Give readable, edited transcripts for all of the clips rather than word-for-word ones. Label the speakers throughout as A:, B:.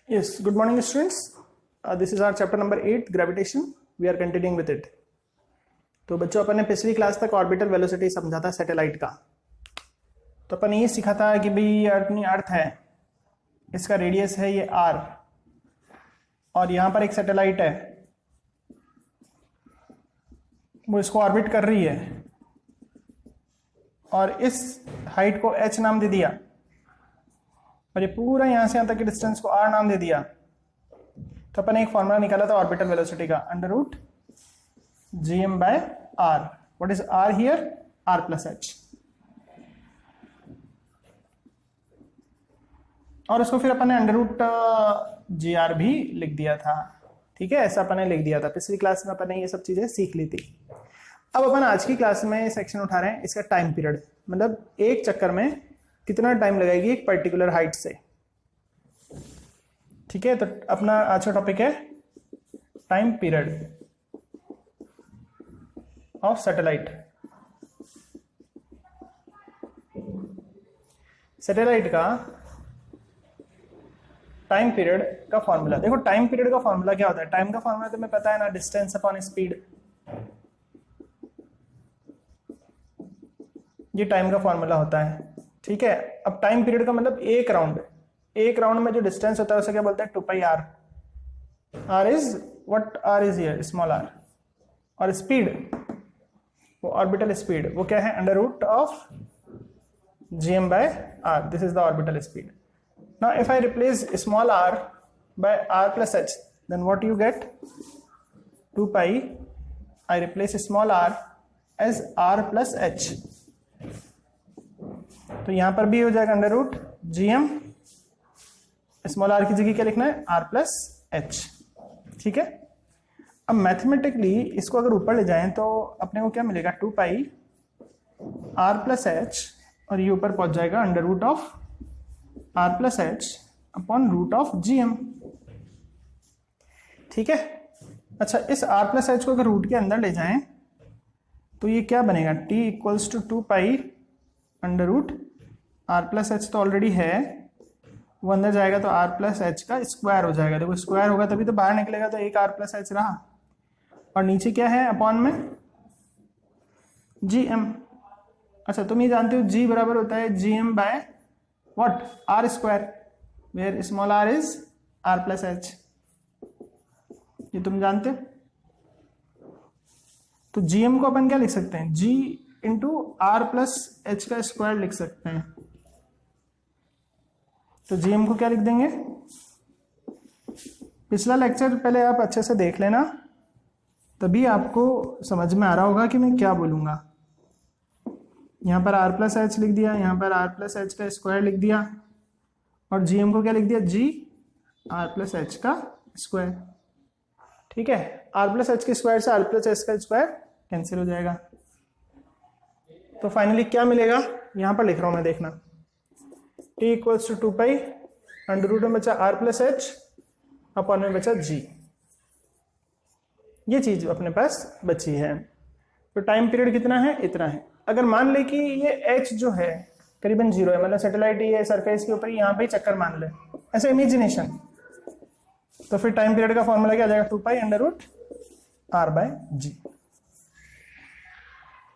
A: Yes, good morning students. This is our chapter number 8, gravitation. We are continuing with it. तो बच्चों अपन ने पिछली class तक orbital velocity समझा था सैटेलाइट का। तो अपन ये सीखा था कि भाई अपनी अर्थ है, इसका रेडियस है ये r और यहाँ पर एक सैटेलाइट है, वो इसको ऑर्बिट कर रही है और इस हाइट को h नाम दे दिया और ये पूरा यहाँ से यहाँ तक के डिस्टेंस को r नाम दे दिया। तो अपन ने एक फॉर्मूला निकाला था ऑर्बिटल वेलोसिटी का, under root gm by r. What is r here? r plus h. और उसको फिर अपन ने अंडर रूट gr भी लिख दिया था। ठीक है, ऐसा अपन ने लिख दिया था। पिछली क्लास में अपन ने ये सब चीजें सीख ली थी। अब अपन आज की क्लास में सेक्शन उठा रहे हैं इसका टाइम पीरियड, मतलब एक चक्कर में कितना टाइम लगाएगी एक पर्टिकुलर हाइट से। ठीक है, तो अपना आज का टॉपिक है time period of satellite. Satellite का टाइम पीरियड का फॉर्मूला देखो। टाइम पीरियड का फॉर्मूला क्या होता है? टाइम का फॉर्मूला तुम्हें पता है ना, डिस्टेंस अपॉन स्पीड। ये टाइम का फॉर्मूला होता है। ठीक है, अब टाइम पीरियड का मतलब एक राउंड में जो डिस्टेंस होता है उसे क्या बोलते हैं? 2 pi r। r is what? r is here small r। और स्पीड, वो ऑर्बिटल स्पीड, वो क्या है? Under root of gm by r. This is the orbital speed. Now if I replace small r by r plus h, then what you get? 2 pi, I replace small r as r plus h. तो यहां पर भी हो जाएगा under root gm, small r की जगह क्या लिखना है? r plus h। ठीक है, अब मैथमेटिकली इसको अगर ऊपर ले जाएं तो अपने को क्या मिलेगा? 2 पाई r plus h, और ये ऊपर पहुंच जाएगा under root of r plus h upon root of gm। ठीक है, अच्छा इस r plus h को अगर रूट के अंदर ले जाएं तो ये क्या बनेगा? t equals to 2 pi under root r plus h तो ऑलरेडी है, वो अंदर जाएगा तो r plus h का स्क्वायर हो जाएगा। देखो स्क्वायर होगा तभी तो बाहर निकलेगा, तो एक r plus h रहा और नीचे क्या है? अपॉन में gm। अच्छा तुम ये जानते हो g बराबर होता है gm by what? r square, where small r is r plus h। ये तुम जानते हो। तो gm को अपन क्या लिख सकते हैं? g into r plus h का स्क्वायर लिख सकते हैं। तो gm को क्या लिख देंगे? पिछला लेक्चर पहले आप अच्छे से देख लेना, तभी आपको समझ में आ रहा होगा कि मैं क्या बोलूंगा। यहाँ पर r प्लस एच लिख दिया, यहाँ पर r प्लस एच का स्क्वायर लिख दिया, और gm को क्या लिख दिया? g r प्लस एच का स्क्वायर। ठीक है, r प्लस एच के स्क्वायर से r प्लस एच का स्क्वायर कैंसिल हो जाएगा। तो फाइनली क्या मिलेगा? यहां पर लिख रहा हूं मैं, देखना। t equals to 2 pi under root में बचा r प्लस एच अपॉन में बचा g। ये चीज अपने पास बची है। तो टाइम पीरियड कितना है? इतना है। अगर मान ले कि ये h जो है करीबन 0 है, मतलब सैटेलाइट ये सरफेस के ऊपर यहाँ पे चक्कर मान ले, ऐसा इमेजिनेशन, तो फिर टाइम पीरियड का फॉर्मूला क्या आ जाएगा? 2 pi under root r by g।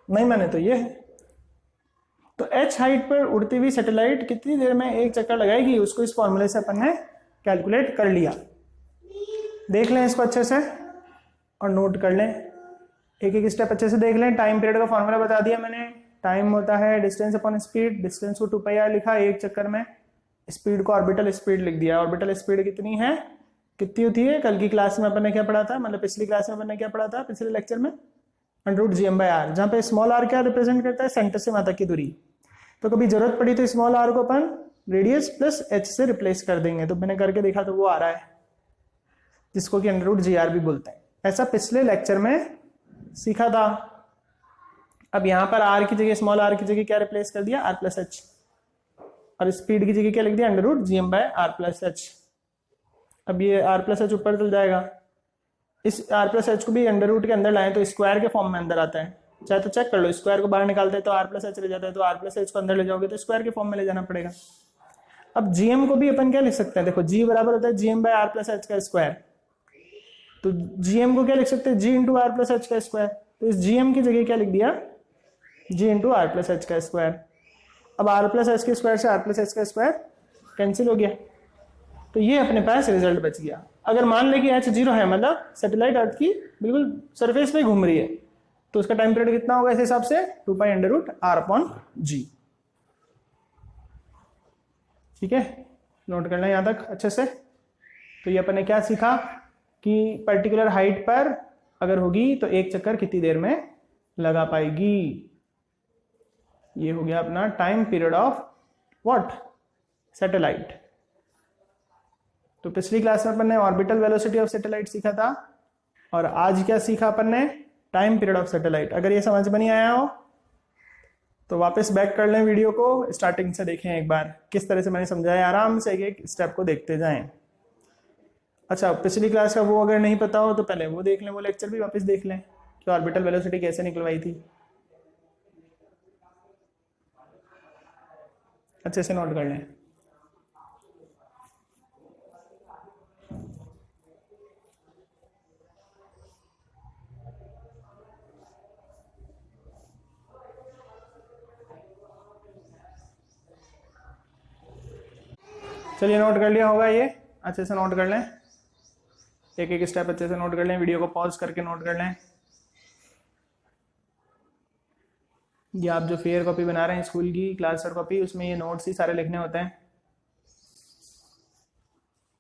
A: नहीं माने तो ये है। तो h हाइट पर उड़ती हुई सैटेलाइट कितनी देर में एक चक्कर लगाएगी, उसको इस फॉर्मूले से अपन ने कैलकुलेट कर लिया। देख लें इसको अच्छे से और नोट कर लें, एक एक स्टेप अच्छे से देख लें। टाइम पीरियड का फॉर्मूला बता दिया मैंने। टाइम होता है डिस्टेंस अपॉन स्पीड। डिस्टेंस को 2 पाई r लिखा एक चक्कर में, स्पीड को ऑर्बिटल स्पीड लिख दिया। ऑर्बिटल स्पीड कितनी है? कितनी होती है? कल की क्लास में अपन ने क्या पढ़ा था, मतलब पिछली क्लास में अपन ने क्या पढ़ा था पिछले लेक्चर में? Under root gm by r, जहां पे स्मॉल r क्या रिप्रेजेंट करता है? सेंटर से वहां तक की दूरी। तो कभी जरूरत पड़ी तो स्मॉल r को अपन रेडियस प्लस h से रिप्लेस कर देंगे। तो मैंने करके देखा तो वो आ रहा है, जिसको कि अंडर रूट gr भी बोलते हैं। ऐसा पिछले लेक्चर में सीखा था। अब यहाँ पर r की जगह, स्मॉल r की जगह क्या रिप्लेस कर दिया? r प्लस h, और स्पीड की जगह क्या लिख दिया? Under root gm by r plus h। अब ये r प्लस h ऊपर चल जाएगा, इस r प्लस h को भी अंडर रूट के अंदर लाएं तो स्क्वायर के फॉर्म में अंदर आता है। चाहे तो चेक कर लो, स्क्वायर को बाहर निकालते हैं तो r प्लस एच रह जाता है, तो r प्लस एच को अंदर ले जाओगे तो स्क्वायर के फॉर्म में ले जाना पड़ेगा। अब जीएम को भी अपन क्या लिख सकते हैं, देखो जी बराबर होता है GM by R plus H का स्क्वायर, तो जीएम को क्या लिख सकते हैं, G into R plus H का स्क्वायर, तो इस जीएम की जगह क्या लिख दिया, G into R plus H का स्क्वायर। अब आर प्लस एच के स्क्वायर से आर प्लस एच का स्क्वायर कैंसिल हो गया, तो ये अपने पास रिजल्ट बच गया। अगर मान ले कि एच 0 है, मतलब सैटेलाइट अर्थ की बिल्कुल सरफेस पे घूम रही है, तो उसका टाइम पीरियड कितना होगा इस हिसाब से, 2 pi under root R upon G. ठीक है, नोट करना यहां तक अच्छे से। तो ये अपन ने क्या सीखा कि पर्टिकुलर हाइट पर अगर होगी तो एक चक्कर कितनी देर में लगा पाएगी। ये हो गया अपना time period of what, satellite. तो पिछली क्लास में अपन ने ऑर्बिटल वेलोसिटी ऑफ सैटेलाइट सीखा था, और आज क्या सीखा अपन ने, टाइम पीरियड ऑफ सैटेलाइट। अगर ये समझ में नहीं आया हो तो वापस बैक कर लें वीडियो को, स्टार्टिंग से देखें एक बार किस तरह से मैंने समझाया, आराम से एक स्टेप को देखते जाएं। अच्छा, पिछली क्लास का वो अगर नहीं पता हो तो पहले वो देख लें, वो लेक्चर भी वापस देख लें कि ऑर्बिटल वेलोसिटी कैसे निकलवाई थी। अच्छे से नोट कर लें। चलिए नोट कर लिया होगा, ये अच्छे से नोट कर लें, एक एक स्टेप अच्छे से नोट कर लें, वीडियो को पॉज करके नोट कर लें। ये आप जो फेयर कॉपी बना रहे हैं स्कूल की क्लासर कॉपी, उसमें ये नोट्स ही सारे लिखने होते हैं।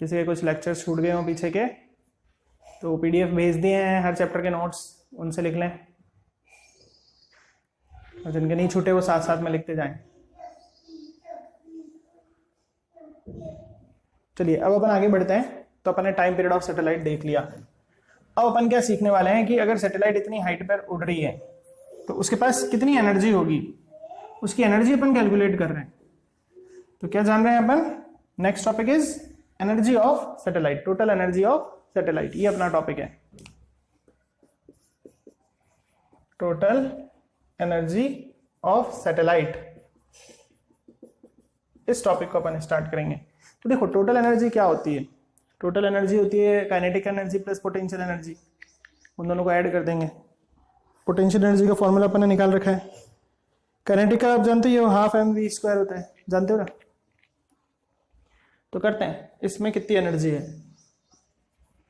A: किसी के कुछ लेक्चर्स छूट गए हो पीछे के तो पीडीएफ भेज दिए हैं हर चैप्टर के नोट्स, उनसे लिख लें, और जिनके नहीं छूटे वो साथ साथ में लिखते जाएं। चलिए अब अपन आगे बढ़ते हैं। तो अपन ने टाइम पीरियड ऑफ सैटेलाइट देख लिया। अब अपन क्या सीखने वाले हैं कि अगर सैटेलाइट इतनी हाइट पर उड़ रही है तो उसके पास कितनी एनर्जी होगी, उसकी एनर्जी अपन कैलकुलेट कर रहे हैं। तो क्या जान रहे हैं अपन, next topic is energy of satellite, total energy of satellite, ये अपना टॉपिक है, टोटल एनर्जी ऑफ सैटेलाइट। इस टॉपिक को अपन स्टार्ट करेंगे। तो देखो टोटल एनर्जी क्या होती है, टोटल एनर्जी होती है kinetic energy plus potential energy, उन दोनों को ऐड कर देंगे। पोटेंशियल एनर्जी का फॉर्मूला अपन ने निकाल रखा है, काइनेटिक का आप जानते ही हो, हाफ mv² होता है, जानते हो ना। तो करते हैं, इसमें कितनी एनर्जी है,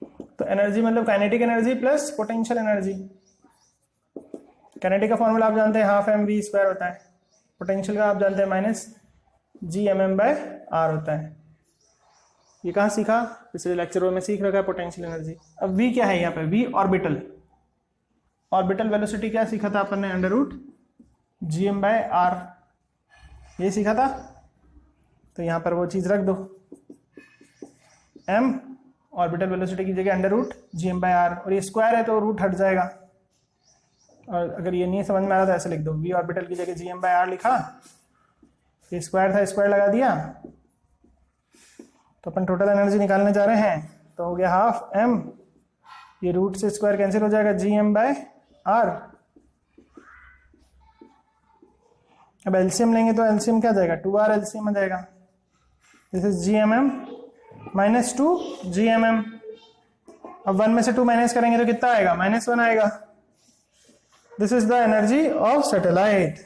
A: तो एनर्जी मतलब kinetic energy plus potential energy. Kinetic का फॉर्मूला आप जानते हैं हाफ mv² होता है, पोटेंशियल का आप जानते हैं माइनस Gmm/r होता है। ये कहाँ सीखा, पिछले लेक्चर में सीख रखा है पोटेंशियल एनर्जी। अब v क्या है यहाँ पे, v ऑर्बिटल, ऑर्बिटल वेलोसिटी क्या सीखा था अपन ने, अंडर रूट Gm/r, ये सीखा था। तो यहाँ पर वो चीज रख दो, m ऑर्बिटल वेलोसिटी की जगह अंडर रूट Gm/r, और ये स्क्वायर है तो रूट हट जाएगा। और अगर ये नहीं समझ में आ रहा तो ऐसे लिख दो, v ऑर्बिटल की जगह Gm/r लिखा, ये स्क्वायर था स्क्वायर लगा दिया, तो अपन टोटल एनर्जी निकालने जा रहे हैं। तो हो गया हाफ m, ये रूट से स्क्वायर कैंसिल हो जाएगा, Gm/r। अब एलसीएम लेंगे तो एलसीएम क्या जाएगा, 2r एलसीएम आ जाएगा। This is Gmm minus 2 Gmm। अब 1 में से 2 माइनस करेंगे तो कितना आएगा, -1 आएगा। This is the energy of satellite.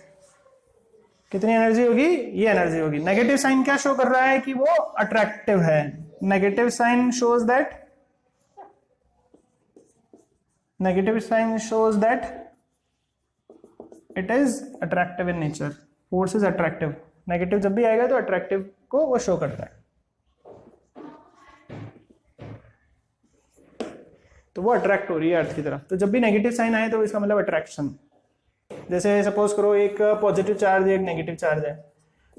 A: कितनी एनर्जी होगी, ये एनर्जी होगी। नेगेटिव साइन क्या शो कर रहा है कि वो अट्रैक्टिव है, negative sign shows that, negative sign shows that it is attractive in nature, force is attractive. Negative जब भी आएगा तो अट्रैक्टिव को वो शो करता है, तो वो अट्रैक्ट हो रही है अर्थ की तरफ। तो जब भी नेगेटिव साइन आए तो इसका मतलब अट्रैक्शन। जैसे सपोज करो एक पॉजिटिव चार्ज है एक नेगेटिव चार्ज है,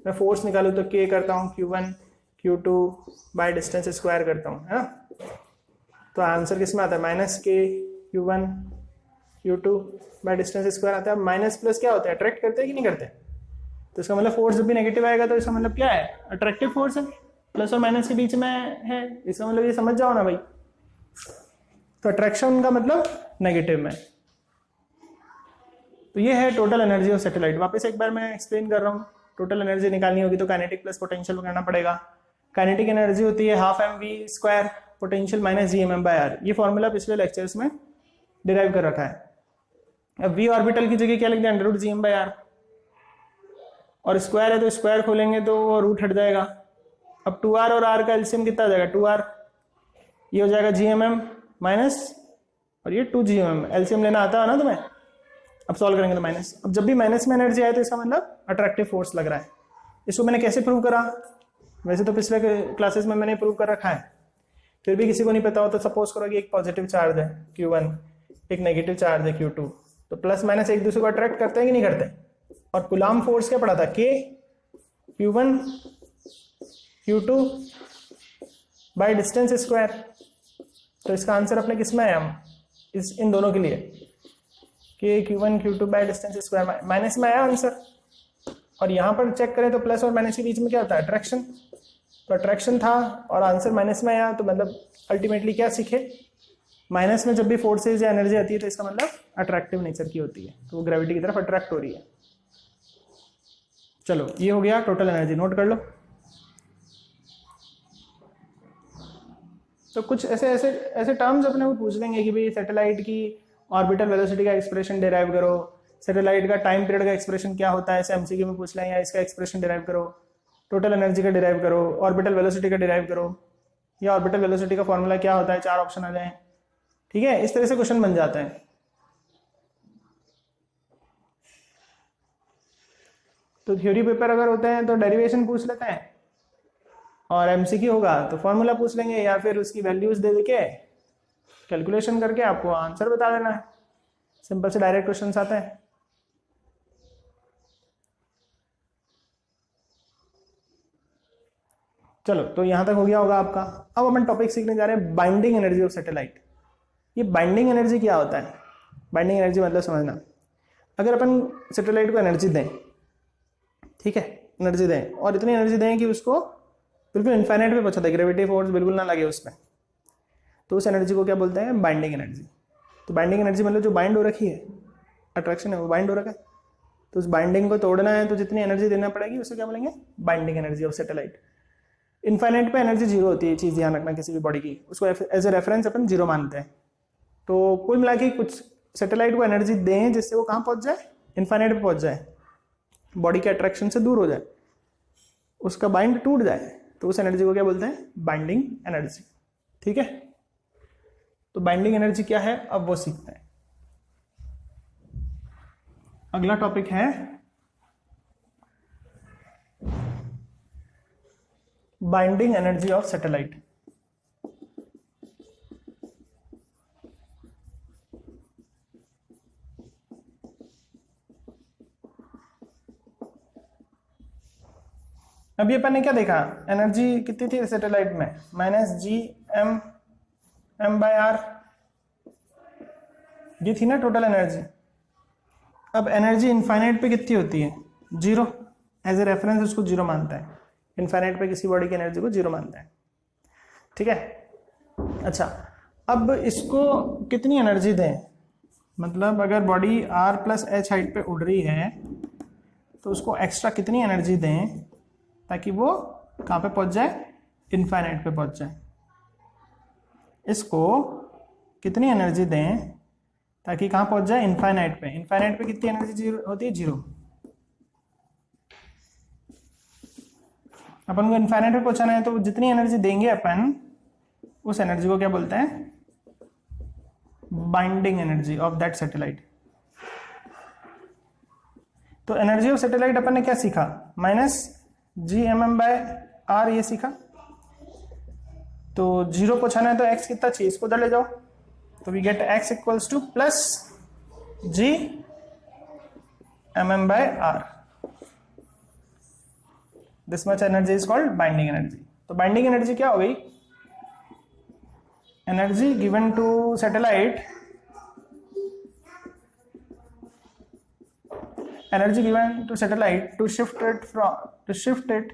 A: मैं फोर्स निकालूं तो K करता हूँ Q1 Q2 by distance square करता हूँ, है ना। तो आंसर किस में आता है, -K Q1 Q2 by distance square आता है। माइनस प्लस क्या होता है, अट्रैक्ट करते हैं कि नहीं करते। तो इसका मतलब फोर्स जब भी नेगेटिव आएगा तो इसका मतलब क्या है, अट्रैक्टिव फोर्स है, प्लस और माइनस के बीच में है, इसका मतलब ये समझ जाओ ना भाई। तो अट्रैक्शन का मतलब नेगेटिव में। तो ये है टोटल एनर्जी ऑफ सैटेलाइट। वापस एक बार मैं एक्सप्लेन कर रहा हूँ टोटल एनर्जी निकालनी होगी तो काइनेटिक प्लस पोटेंशियल करना पड़ेगा। काइनेटिक एनर्जी होती है half mv², potential minus gmm/r। ये फॉर्मूला पिछले लेक्चर्स में डिराइव कर रखा है। अब v ऑर्बिटल की जगह क्या लिख दिया, √gm/r, और स्क्वायर है तो स्क्वायर खोलेंगे तो वो रूट हट जाएगा। अब 2r और r का एलसीएम कितना आ जाएगा, 2r, ये हो जाएगा gmm माइनस, और ये 2gmm। एलसीएम लेना आता है ना तुम्हें, अब सॉल्व करेंगे तो माइनस। अब जब भी माइनस में एनर्जी आए तो इसका मतलब अट्रैक्टिव फोर्स लग रहा है। इसको मैंने कैसे प्रूव करा, वैसे तो पिछले क्लासेस में मैंने प्रूव कर रखा है, फिर भी किसी को नहीं पता हो तो सपोज करो कि एक पॉजिटिव चार्ज है Q1, एक नेगेटिव चार्ज है Q2, तो प्लस माइनस एक दूसरे को अट्रैक्ट करते हैं कि नहीं करते। और कूलाम फोर्स क्या पड़ा था, K Q1 Q2 by distance square. तो इसका आंसर अपने किस में है, हम इन दोनों के लिए K Q1 Q2 by distance square, minus में आया आंसर। और यहाँ पर चेक करें तो प्लस और माइनस के बीच में क्या होता है, अट्रैक्शन। तो अट्रैक्शन था और आंसर माइनस में आया, तो मतलब अल्टीमेटली क्या सीखे, माइनस में जब भी फोर्सेज या एनर्जी आती है तो इसका मतलब अट्रैक्टिव नेचर की होती है, तो वो ग्रेविटी की तरफ अट्रैक्ट हो रही है। चलो ये हो गया टोटल एनर्जी, नोट कर लो। तो कुछ ऐसे टर्म्स अपने को पूछ लेंगे कि भाई सैटेलाइट की ऑर्बिटल वेलोसिटी का एक्सप्रेशन डिराइव करो, सैटेलाइट का टाइम पीरियड का एक्सप्रेशन क्या होता है, ऐसे एमसीक्यू में पूछ लें, या इसका एक्सप्रेशन डिराइव करो, टोटल एनर्जी का डिराइव करो, ऑर्बिटल वेलोसिटी का डिराइव करो, या ऑर्बिटल वेलोसिटी का फॉर्मूला क्या होता है, 4 ऑप्शन आ जाए। ठीक है, इस तरह से क्वेश्चन बन जाता है। तो थ्योरी पेपर अगर होते हैं तो डेरिवेशन पूछ लेते हैं, और एमसीक्यू होगा तो फॉर्मूला पूछ लेंगे, या फिर उसकी वैल्यूज दे के कैलकुलेशन करके आपको आंसर बता देना है। सिंपल से डायरेक्ट क्वेश्चन आते हैं। चलो तो यहां तक हो गया होगा आपका। अब अपन टॉपिक सीखने जा रहे हैं बाइंडिंग एनर्जी ऑफ सैटेलाइट। ये बाइंडिंग एनर्जी क्या होता है, बाइंडिंग एनर्जी मतलब समझना, अगर अपन सैटेलाइट को एनर्जी दें, ठीक है, एनर्जी दें और इतनी एनर्जी दें कि उसको बिल्कुल इन्फाइनाइट पे पहुंचा दे, ग्रेविटी फोर्स बिल्कुल ना लगे उसमें, तो उस एनर्जी को क्या बोलते हैं, बाइंडिंग एनर्जी। तो बाइंडिंग एनर्जी मतलब जो बाइंड हो रखी है, अट्रैक्शन है वो बाइंड हो रखा है, तो उस बाइंडिंग को तोड़ना है तो जितनी एनर्जी देना पड़ेगी उसे क्या बोलेंगे, binding energy of satellite. Infinite पे एनर्जी जीरो होती है, चीज़ ध्यान रखना किसी भी बॉडी की, उसको एज ए रेफरेंस अपन जीरो मानते हैं। तो कुल मिला के कुछ सैटेलाइट को एनर्जी दें जिससे वो कहाँ पहुँच जाए, इन्फाइनाइट पे पहुँच जाए, बॉडी के अट्रैक्शन से दूर हो जाए, उसका बाइंड टूट जाए, तो उस एनर्जी को क्या बोलते हैं, बाइंडिंग एनर्जी। ठीक है, तो बाइंडिंग एनर्जी क्या है अब वो सीखते हैं। अगला टॉपिक है बाइंडिंग एनर्जी ऑफ सैटेलाइट। अभी अपन ने क्या देखा, एनर्जी कितनी थी सैटेलाइट में, -gmm/r, ये थी ना टोटल एनर्जी। अब एनर्जी इनफाइनाइट पे कितनी होती है, जीरो, एज ए रेफरेंस उसको जीरो मानता है, इनफाइनाइट पे किसी बॉडी की एनर्जी को जीरो मानता है। ठीक है, अच्छा अब इसको कितनी एनर्जी दें, मतलब अगर बॉडी r + h हाइट पे उड़ रही है तो उसको एक्स्ट्रा कितनी एनर्जी दें ताकि वो कहाँ पे पहुंच जाए, इनफाइनाइट पे पहुंच जाए। इसको कितनी एनर्जी दें ताकि कहाँ पहुंच जाए, इनफाइनाइट पे। इनफाइनाइट पे कितनी एनर्जी जीरो होती है, जीरो। अपन को इनफाइनाइट पे पहुंचाना है तो जितनी एनर्जी देंगे अपन, उस एनर्जी को क्या बोलते हैं, binding energy of that satellite. तो एनर्जी ऑफ सैटेलाइट अपन ने क्या सीखा, -gmm/r ये सीखा। तो जीरो पहुंचाना है तो x कितना चाहिए, इसको उधर ले जाओ, तो we get x = +g/mm/r। This much energy is called binding energy. तो बाइंडिंग एनर्जी क्या हो गई, energy given to satellite, energy given to satellite to shift it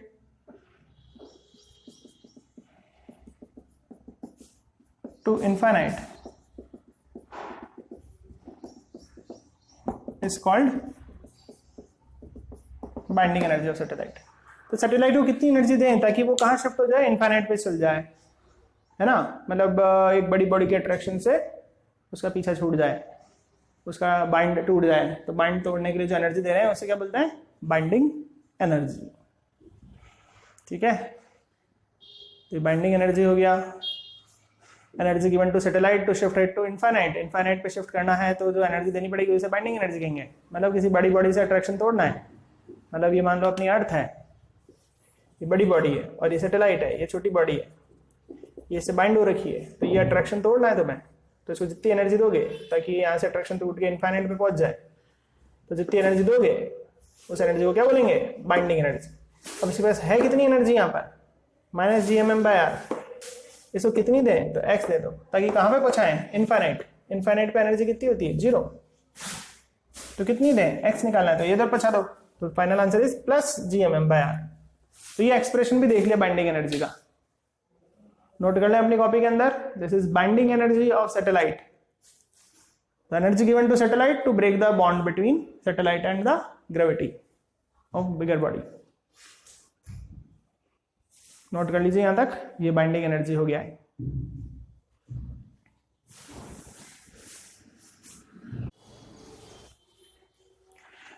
A: to infinite is called binding energy of satellite. तो satellite को कितनी energy दें ताकि वो कहाँ शिफ्ट हो जाए, इनफाइनाइट पे चल जाए, है ना, मतलब एक बड़ी बॉडी के अट्रैक्शन से उसका पीछा छूट जाए, उसका बाइंड टूट जाए। तो बाइंड तोड़ने के लिए जो एनर्जी दे रहे हैं उसे क्या बोलते हैं, बाइंडिंग एनर्जी। ठीक है, तो बाइंडिंग एनर्जी हो गया। Energy given to satellite to shift it to infinite, infinite पे शिफ्ट करना है तो जो एनर्जी देनी पड़ेगी उसे बाइंडिंग एनर्जी कहेंगे। मतलब किसी बड़ी बॉडी से अट्रैक्शन तोड़ना है, मतलब ये मान लो अपनी अर्थ है, ये बड़ी बॉडी है और ये सैटेलाइट है, ये छोटी बॉडी है, ये इससे बाइंड हो रखी है, तो ये अट्रैक्शन तोड़ना है तुम्हें, तो इसको जितनी एनर्जी दोगे ताकि यहाँ से अट्रैक्शन टूट के इनफाइनाइट पे पहुंच जाए, तो जितनी एनर्जी दोगे उस एनर्जी को क्या बोलेंगे, बाइंडिंग एनर्जी। अब इसके पास है कितनी एनर्जी यहाँ पर, -gmm/r, इसको कितनी दें, तो x दे दो ताकि कहाँ पे पहुंचाएं, इनफाइनाइट। इनफाइनाइट पे एनर्जी कितनी होती है, 0, तो कितनी दें, x निकालना है तो ये इधर पहुंचा दो, तो फाइनल आंसर इज +gmm/r। तो ये एक्सप्रेशन भी देख लिया बाइंडिंग एनर्जी का, नोट कर लें अपनी कॉपी के अंदर। This is binding energy of satellite, the energy given to satellite to break the bond between satellite and the gravity of bigger body. Note कर लीजिए यहां तक, ये बाइंडिंग एनर्जी हो गया है।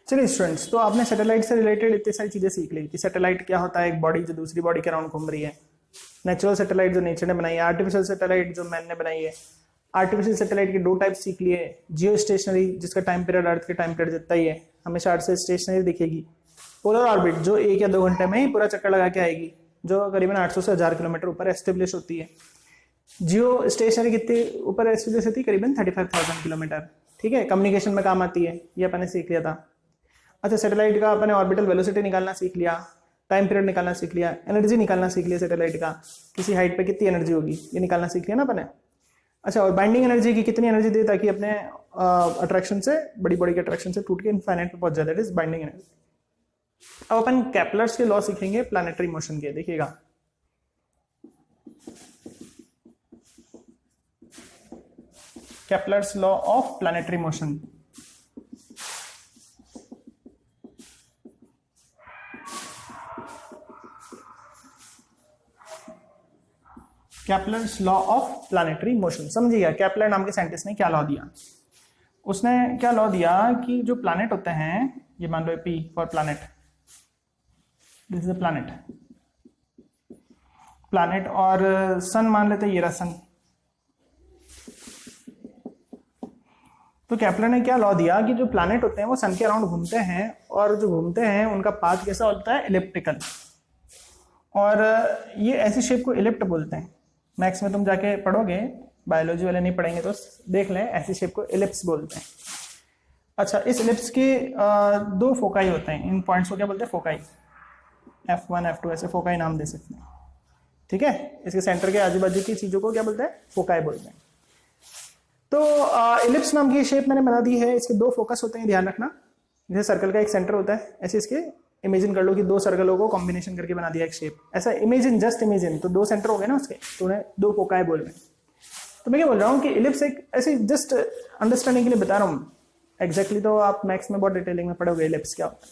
A: चलिए स्टूडेंट्स, तो आपने सैटेलाइट से रिलेटेड इतनी सारी चीजें सीख ली कि सैटेलाइट क्या होता है, एक बॉडी जो दूसरी बॉडी के अराउंड घूम रही है, नेचुरल सैटेलाइट जो नेचर ने बनाई है, आर्टिफिशियल सैटेलाइट जो मैन ने बनाई है। आर्टिफिशियल सैटेलाइट के 2 टाइप सीख लिए, जियो स्टेशनरी जिसका टाइम पीरियड अर्थ के टाइम पीरियड जितना ही है, हमेशा अर्थ से स्टेशनरी दिखेगी। पोलर ऑर्बिट जो 1 या 2 घंटे में ही पूरा चक्कर लगा के आएगी, जो करीबन 800 से 1000 किलोमीटर ऊपर एस्टेब्लिश होती है। जियो स्टेशनरी कितनी ऊपर एस्टेब्लिश होती है, करीबन 35,000 किलोमीटर। ठीक है, कम्युनिकेशन में काम आती है, ये अपन ने सीख लिया था। अच्छा, सैटेलाइट का अपने ऑर्बिटल वेलोसिटी निकालना सीख लिया, टाइम पीरियड निकालना सीख लिया, एनर्जी निकालना सीख लिया सैटेलाइट का, किसी हाइट पे कितनी एनर्जी होगी ये निकालना सीख लिया ना अपने। अच्छा, और बाइंडिंग एनर्जी की कितनी एनर्जी दे ताकि अपने अट्रैक्शन से, बड़ी बॉडी के अट्रैक्शन से टूट के इनफाइनाइट पे पहुंच जाए, दैट इज बाइंडिंग एनर्जी। अब अपन केपलर्स के लॉ सीखेंगे प्लैनेटरी मोशन के, देखिएगा। Kepler's law of planetary motion. Kepler's law of planetary motion समझिएगा। केपलर नाम के साइंटिस्ट ने क्या लॉ दिया, उसने क्या लॉ दिया कि जो प्लैनेट होते हैं, ये मान लो P for planet, this is a planet, planet और सन मान लेते हैं, ये रहा सन। तो केपलर ने क्या लॉ दिया कि जो प्लैनेट होते हैं वो सन के अराउंड घूमते हैं, और जो घूमते हैं उनका पाथ कैसा होता है, इलिप्टिकल, और ये ऐसी शेप को इलिप्ट बोलते हैं। मैथ्स में तुम जाके पढ़ोगे, बायोलॉजी वाले नहीं पढ़ेंगे तो देख लें, ऐसी शेप को इलिप्स बोलते हैं। अच्छा, इस इलिप्स के 2 फोकाई होते हैं, इन पॉइंट्स को क्या बोलते हैं, फोकाई, F1 F2 ऐसे फोकाई नाम दे सकते हैं। ठीक है, इसके सेंटर के आजू बाजू की चीजों को क्या बोलते हैं, फोकाई बोलते हैं। तो इलिप्स नाम की शेप मैंने बना दी है, इसके 2 फोकस होते हैं, ध्यान रखना। जैसे सर्कल का एक सेंटर होता है, ऐसे इसके इमेजिन कर लो कि 2 सर्कलों को कॉम्बिनेशन करके बना दिया एक शेप, ऐसा इमेजिन, जस्ट इमेजिन, तो 2 सेंटर हो गए ना उसके, तो उन्हें 2 फोकाई बोल रहे हैं। तो मैं क्या बोल रहा हूँ कि इलिप्स एक ऐसे जस्ट अंडरस्टैंडिंग के लिए बता रहा हूँ, एग्जैक्टली तो आप मैथ्स में बहुत डिटेलिंग में पढ़ोगे इलिप्स क्या होता है।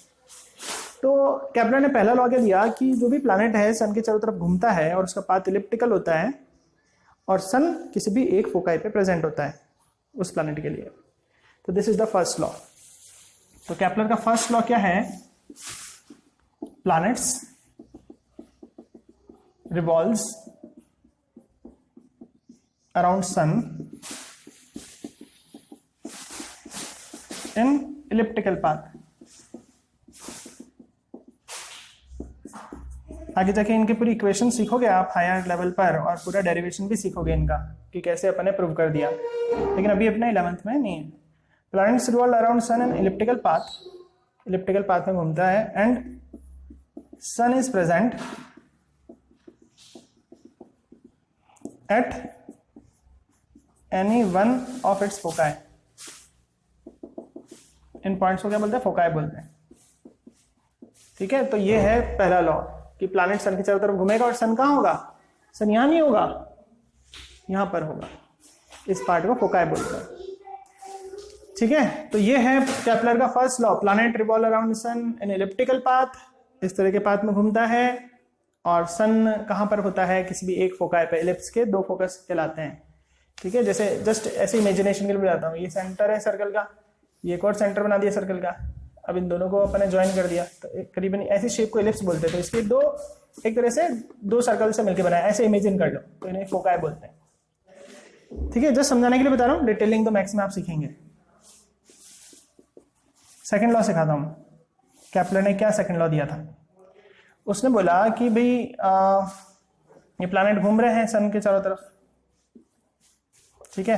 A: तो केपलर ने पहला लॉ क्या दिया कि जो भी प्लैनेट है सन के चारों तरफ घूमता है और उसका पाथ इलिप्टिकल होता है, और सन किसी भी एक फोकाई पे प्रेजेंट होता है उस प्लैनेट के लिए। तो this is the first law. तो केपलर का फर्स्ट लॉ क्या है, planets revolves around sun in elliptical path। आगे जाके इनकी पूरी इक्वेशन सीखोगे आप हायर लेवल पर, और पूरा डेरिवेशन भी सीखोगे इनका कि कैसे अपन ने प्रूव कर दिया, लेकिन अभी अपने 11th में नहीं है। प्लैनेट्स रिवॉल्व अराउंड सन इन इलिप्टिकल पाथ, इलिप्टिकल पाथ में घूमता है, and sun is present at any one of its foci। In points को क्या बोलते हैं, फोकाई बोलते हैं। ठीक है, तो ये है पहला लॉ कि प्लैनेट सन की चारों तरफ घूमेगा, और सन कहाँ होगा, सन यहां नहीं होगा, यहां पर होगा, इस पार्ट को फोकाई बोलते हैं। ठीक है, तो ये है केपलर का first law, planet revolve around sun in elliptical path इस तरह के पाथ में घूमता है, और सन कहाँ पर होता है, किसी भी एक फोकाई पे, एलिप्स के 2 फोकस कहलाते हैं। ठीक है, जैसे जस्ट ऐसे इमेजिनेशन के लिए बताता हूँ, ये सेंटर है सर्कल का, ये एक और सेंटर बना दिया सर्कल का, अब इन दोनों को अपने ज्वाइन कर दिया, तो करीबन ऐसी शेप को एलिप्स बोलते हैं। तो इसके दो, एक तरह से 2 सर्कल से मिलकर बनाया, ऐसे इमेजिन कर लो, तो इन्हें फोकाई बोलते हैं। ठीक है, जस्ट समझाने के लिए बता रहा हूँ, डिटेलिंग तो मैक्स में आप सीखेंगे। सेकंड लॉ सिखाता हूँ। केपलर ने क्या सेकंड लॉ दिया था? उसने बोला कि भाई ये प्लैनेट घूम रहे हैं सन के चारों तरफ, ठीक है,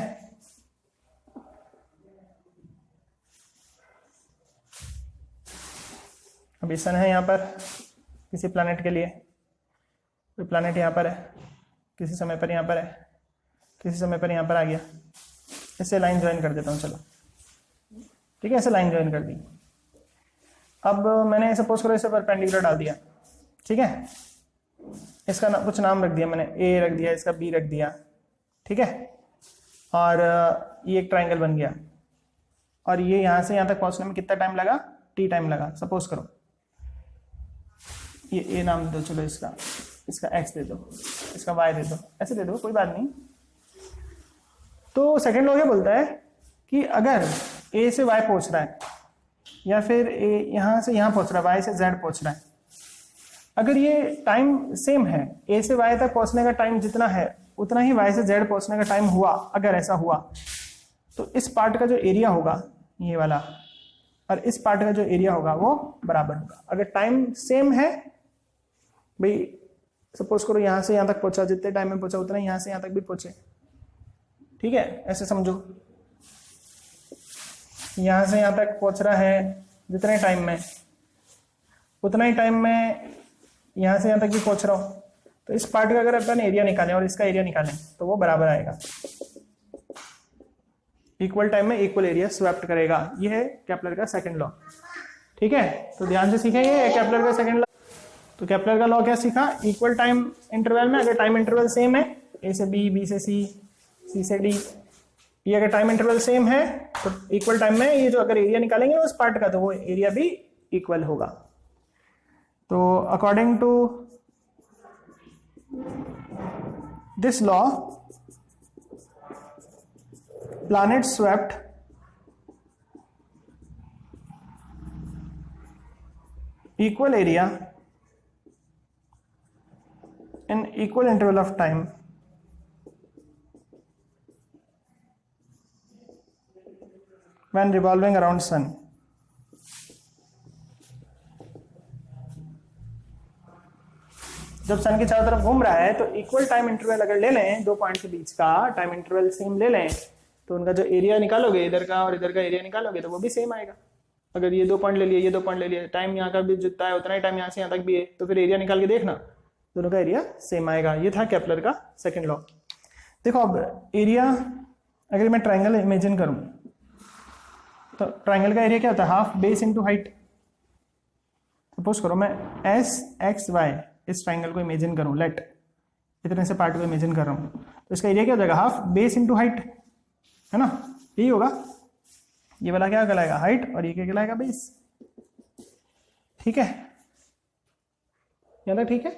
A: अभी सन है यहाँ पर किसी प्लैनेट के लिए, कोई प्लैनेट यहाँ पर है, किसी समय पर यहाँ पर है, किसी समय पर यहाँ पर आ गया, इससे लाइन ज्वाइन कर देता हूँ, चलो ठीक है, ऐसे लाइन ज्वाइन कर दी। अब मैंने सपोज करो इसे परपेंडिकुलर डाल दिया, ठीक है, इसका कुछ नाम रख दिया मैंने, ए रख दिया, इसका बी रख दिया, ठीक है, और ये एक ट्राइंगल बन गया, और ये यहाँ से यहाँ तक पहुँचने में कितना टाइम लगा? टी टाइम लगा। सपोज करो ये ए नाम दे दो, चलो इसका एक्स दे दो, इसका वाई दे दो, ऐसे दे दो, कोई बात नहीं। तो सेकंड लॉ क्या बोलता है कि अगर ए से वाई पहुँच रहा है, या फिर ए यहाँ से यहाँ पहुँच रहा है, वाई से जेड पहुँच रहा है, अगर ये टाइम सेम है, ए से वाई तक पहुँचने का टाइम जितना है उतना ही वाई से जेड पहुँचने का टाइम हुआ, अगर ऐसा हुआ, तो इस पार्ट का जो एरिया होगा ये वाला, और इस पार्ट का जो एरिया होगा वो बराबर होगा। अगर टाइम सेम है, भाई सपोज करो यहाँ से यहाँ तक पहुंचा, जितने टाइम में पहुंचा उतना यहाँ से यहाँ तक भी पहुंचे, ठीक है, ऐसे समझो, यहाँ से यहाँ तक पहुंच रहा है जितने टाइम में, उतना ही टाइम में यहाँ से यहाँ तक भी पहुंच रहा हूँ, तो इस पार्ट का अगर अपन एरिया निकालें और इसका एरिया निकालें तो वो बराबर आएगा, इक्वल टाइम में इक्वल एरिया स्वैप्ट करेगा। ये है केपलर का सेकंड लॉ, ठीक है, तो ध्यान से सीखेंगे केपलर का सेकंड लॉ। तो केपलर का लॉ क्या सीखा? इक्वल टाइम इंटरवल में अगर टाइम इंटरवल सेम है, ए से बी, बी से सी, सी से डी, ये अगर टाइम इंटरवल सेम है तो इक्वल टाइम में ये जो अगर एरिया निकालेंगे उस पार्ट का, तो वो एरिया भी इक्वल होगा। तो according to this law, planet swept equal area in equal interval of time when revolving around sun. जब सन के चारों तरफ घूम रहा है तो इक्वल टाइम इंटरवल अगर ले लें, 2 पॉइंट के बीच का टाइम इंटरवल सेम ले लें, तो उनका जो एरिया निकालोगे, इधर का और इधर का एरिया निकालोगे, तो वो भी सेम आएगा। अगर ये 2 पॉइंट ले लिए, ये 2 पॉइंट ले लिए, टाइम यहाँ का भी जितना है उतना ही टाइम यहाँ से यहाँ तक भी है, तो फिर एरिया निकाल के देखना, दोनों का एरिया सेम आएगा। ये था केपलर का सेकंड लॉ। देखो अब एरिया, अगर मैं ट्राइंगल इमेजिन करूँ तो ट्राइंगल का एरिया क्या होता है? Half base into height. Suppose करो मैं एस एक्स वाई इस ट्राइंगल को इमेजिन करूँ, लेट इतने से पार्ट को इमेजिन कर रहा हूँ, तो इसका एरिया क्या हो जाएगा? हाफ बेस इंटू हाइट, है ना, यही होगा। ये वाला क्या कहलाएगा? हाइट, और ये क्या कहलाएगा? बेस। ठीक है, यहाँ तक ठीक है?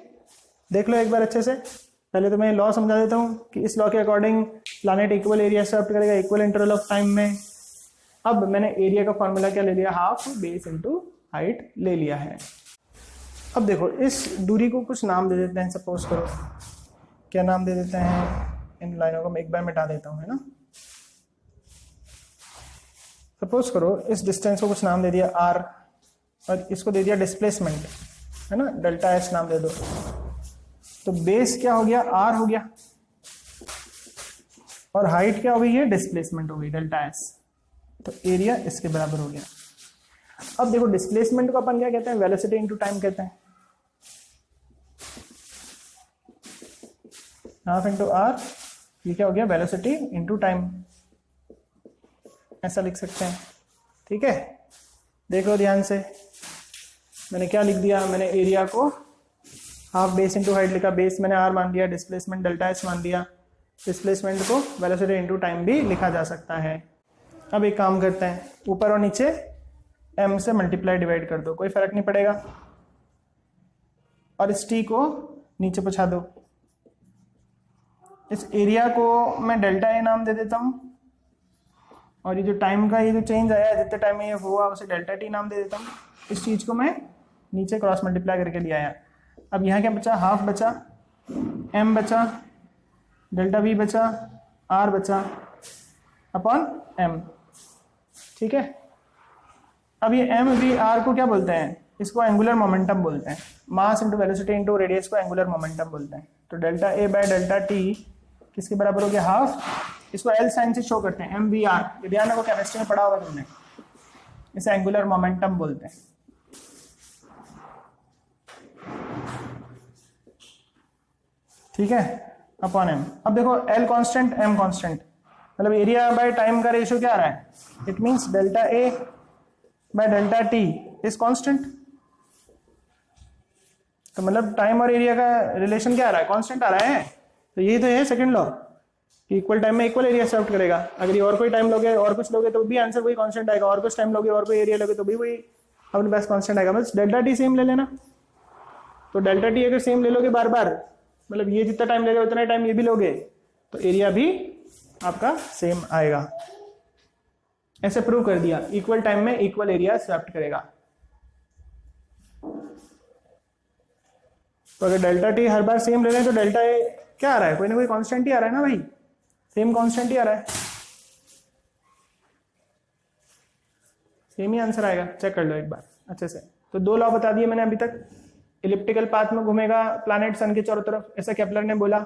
A: देख लो एक बार अच्छे से। पहले तो मैं लॉ समझा देता हूँ कि इस लॉ के according planet equal area swept करेगा इक्वल इंटरवल ऑफ टाइम में। अब मैंने एरिया का फॉर्मूला क्या ले लिया? हाफ बेस इंटू हाइट ले लिया है। अब देखो इस दूरी को कुछ नाम दे देते हैं। सपोज करो, क्या नाम दे देते हैं? इन लाइनों को मैं एक बार मिटा देता हूँ, है ना। सपोज करो इस डिस्टेंस को कुछ नाम दे दिया r, और इसको दे दिया डिस्प्लेसमेंट, है ना, डेल्टा एस नाम दे दो। तो बेस क्या हो गया? r हो गया, और हाइट क्या हो गई है? डिस्प्लेसमेंट हो गई, डेल्टा एस। तो एरिया इसके बराबर हो गया। अब देखो डिस्प्लेसमेंट को अपन क्या कहते हैं? वेलोसिटी इनटू टाइम कहते हैं। हाफ इंटू आर, ये क्या हो गया? वेलोसिटी इनटू टाइम, ऐसा लिख सकते हैं। ठीक है, देख लो ध्यान से। मैंने क्या लिख दिया? मैंने एरिया को हाफ बेस इंटू हाइट लिखा, बेस मैंने आर मान दिया, डिस्प्लेसमेंट डेल्टा एस मान दिया। डिस्प्लेसमेंट को वेलोसिटी इनटू टाइम भी लिखा जा सकता है। अब एक काम करते हैं, ऊपर और नीचे m से मल्टीप्लाई डिवाइड कर दो, कोई फर्क नहीं पड़ेगा। और इस टी को नीचे पहुंचा दो। इस एरिया को मैं डेल्टा ए नाम दे देता हूं, और ये जो टाइम का ये जो चेंज आया है, जितने टाइम में ये हुआ उसे डेल्टा टी नाम दे देता हूँ। इस चीज को मैं नीचे क्रॉस मल्टीप्लाई करके ले आया। अब यहाँ क्या बचा, हाफ बचा, एम बचा, डेल्टा वी बचा, आर बचा अपॉन एम। ठीक है, अब ये एम वी आर को क्या बोलते हैं, इसको एंगुलर मोमेंटम बोलते हैं। Mass into velocity into radius को एंगुलर मोमेंटम बोलते हैं। तो delta A by delta T किसके बराबर हो गया, हाफ। इसको एल साइन से शो करते हैं, एम वी आर, ये ध्यान रखो केमिस्ट्री में पढ़ा होगा तुमने। इसे एंगुलर मोमेंटम बोलते हैं। ठीक है, अपॉन एम। अब देखो एल कांस्टेंट, एम कांस्टेंट, मतलब एरिया बाय टाइम का रेशियो क्या आ रहा है, it means delta A by delta T is constant. तो मतलब टाइम और एरिया का रिलेशन क्या आ रहा है, कांस्टेंट आ रहा है। तो यही तो है सेकंड लॉ, इक्वल टाइम में इक्वल एरिया सर्व करेगा। अगर ये और कोई टाइम लोगे और कुछ लोगे तो भी आंसर वही कांस्टेंट आएगा, और कुछ टाइम लोगे और कोई एरिया लोगे तो भी वही अपने पास कांस्टेंट आएगा। बस डेल्टा टी सेम ले लेना। तो डेल्टा टी अगर सेम ले लोगे बार बार, मतलब ये जितना टाइम लेगा उतना टाइम ये भी लोगे, तो एरिया भी आपका सेम आएगा। ऐसे प्रूव कर दिया, इक्वल टाइम में इक्वल एरिया स्वैप्ट करेगा। तो अगर डेल्टा टी हर बार सेम ले रहे हैं तो डेल्टा ए क्या आ रहा है, कोई ना कोई कांस्टेंट ही आ रहा है ना भाई, सेम कांस्टेंट ही आ रहा है, सेम ही आंसर आएगा। चेक कर लो एक बार अच्छे से। तो दो लॉ बता दिए मैंने अभी तक। इलिप्टिकल पाथ में घूमेगा प्लैनेट सन के चारों तरफ, ऐसा केपलर ने बोला।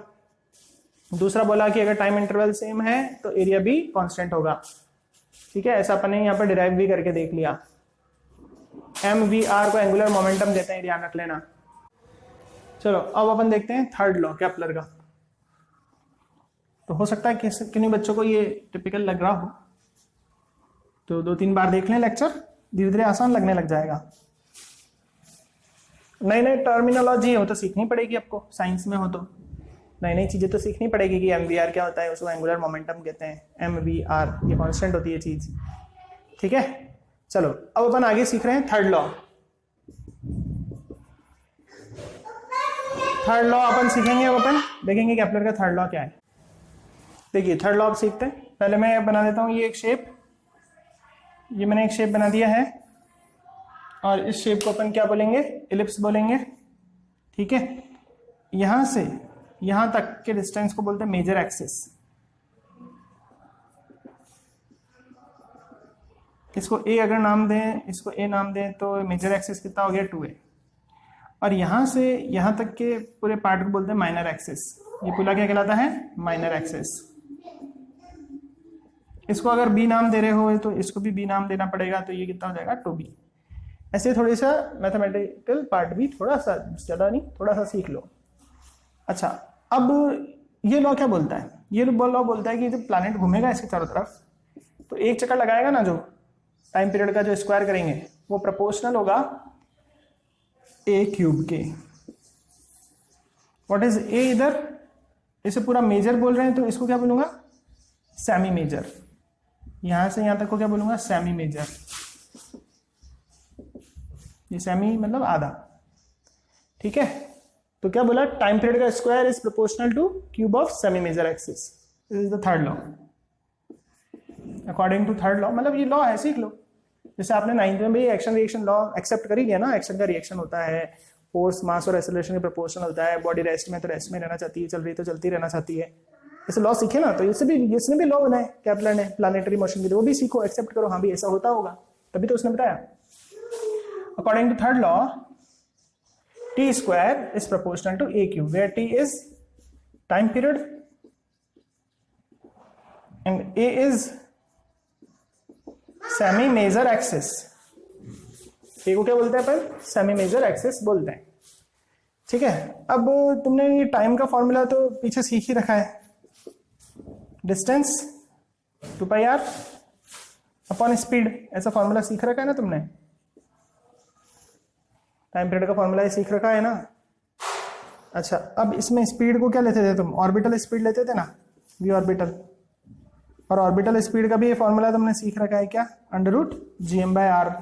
A: दूसरा बोला कि अगर टाइम इंटरवल सेम है तो एरिया भी कांस्टेंट होगा। ठीक है, ऐसा अपन ने यहाँ पर डिराइव भी करके देख लिया। एम वी आर को एंगुलर मोमेंटम देते हैं, ध्यान रख लेना। चलो अब अपन देखते हैं थर्ड लॉ केपलर का। तो हो सकता है कि किन्हीं बच्चों को ये टिपिकल लग रहा हो, तो 2-3 बार देख लें लेक्चर, धीरे धीरे आसान लगने लग जाएगा। नई नई टर्मिनोलॉजी हो तो सीखनी पड़ेगी आपको, साइंस में हो तो नई नई चीजें तो सीखनी पड़ेगी कि एम वी आर क्या होता है, उसको एंगुलर मोमेंटम कहते हैं। एम वी आर ये कांस्टेंट होती है चीज। ठीक है, चलो अब अपन आगे सीख रहे हैं थर्ड लॉ। थर्ड लॉ अपन सीखेंगे, अब अपन देखेंगे केपलर का थर्ड लॉ क्या है। देखिए थर्ड लॉ अब सीखते हैं। पहले मैं बना देता हूँ ये एक शेप, ये मैंने एक शेप बना दिया है, और इस शेप को अपन क्या बोलेंगे, इलिप्स बोलेंगे। ठीक है, यहां से यहां तक के डिस्टेंस को बोलते हैं मेजर एक्सिस। इसको ए अगर नाम दें, इसको ए नाम दें, तो मेजर एक्सिस कितना हो गया, 2a। और यहां से यहां तक के पूरे पार्ट को बोलते हैं माइनर एक्सिस। ये पूरा क्या कहलाता है, माइनर एक्सिस। इसको अगर बी नाम दे रहे हो तो इसको भी बी नाम देना पड़ेगा, तो ये कितना हो जाएगा, 2b। ऐसे थोड़ी सा मैथमेटिकल पार्ट भी थोड़ा सा, ज्यादा नहीं, थोड़ा सा सीख लो। अच्छा, अब ये लॉ क्या बोलता है, ये लॉ बोलता है कि जब प्लैनेट घूमेगा इसके चारों तरफ, तो एक चक्कर लगाएगा ना, जो टाइम पीरियड का जो स्क्वायर करेंगे वो प्रोपोर्शनल होगा ए क्यूब के। व्हाट इज ए, इधर इसे पूरा मेजर बोल रहे हैं तो इसको क्या बोलूंगा, सेमी मेजर। यहां से यहां तक को क्या बोलूंगा, सेमी मेजर। ये सेमी मतलब आधा। ठीक है, तो क्या बोला, टाइम पीरियड का square is proportional to cube of semi major axis. This is the third law. According to third law, मतलब ये लॉ है, सीख लो। जैसे आपने 9th में भी एक्शन रिएक्शन लॉ एक्सेप्ट कर ही लिया ना, एक्शन का रिएक्शन होता है, फोर्स मास और एक्सेलरेशन के प्रोपोर्शनल होता है, बॉडी रेस्ट में तो रेस्ट में रहना चाहती है, चल रही तो चलती रहना चाहती है। ऐसे लॉ सीखे ना, तो इसने भी लॉ बनाए केपलर ने प्लैनेटरी मोशन के लिए, वो भी सीखो, एक्सेप्ट करो, हाँ भी ऐसा होता होगा, तभी तो उसने बताया। According to third law, t square is proportional to a cube, where t is time period and a is semi major axis। a को क्या बोलते हैं अपन, सेमी मेजर एक्सिस बोलते हैं। ठीक है, अब तुमने ये टाइम का फॉर्मूला तो पीछे सीख ही रखा है, डिस्टेंस 2πr अपॉन स्पीड, ऐसा फॉर्मूला सीख रखा है ना तुमने, टाइम पीरियड का फॉर्मूला सीख रखा है ना। अच्छा, अब इसमें स्पीड को क्या लेते थे तुम, ऑर्बिटल स्पीड लेते थे ना, वी ऑर्बिटल। और ऑर्बिटल स्पीड का भी ये फॉर्मूला तुमने सीख रखा है क्या, √gm/r।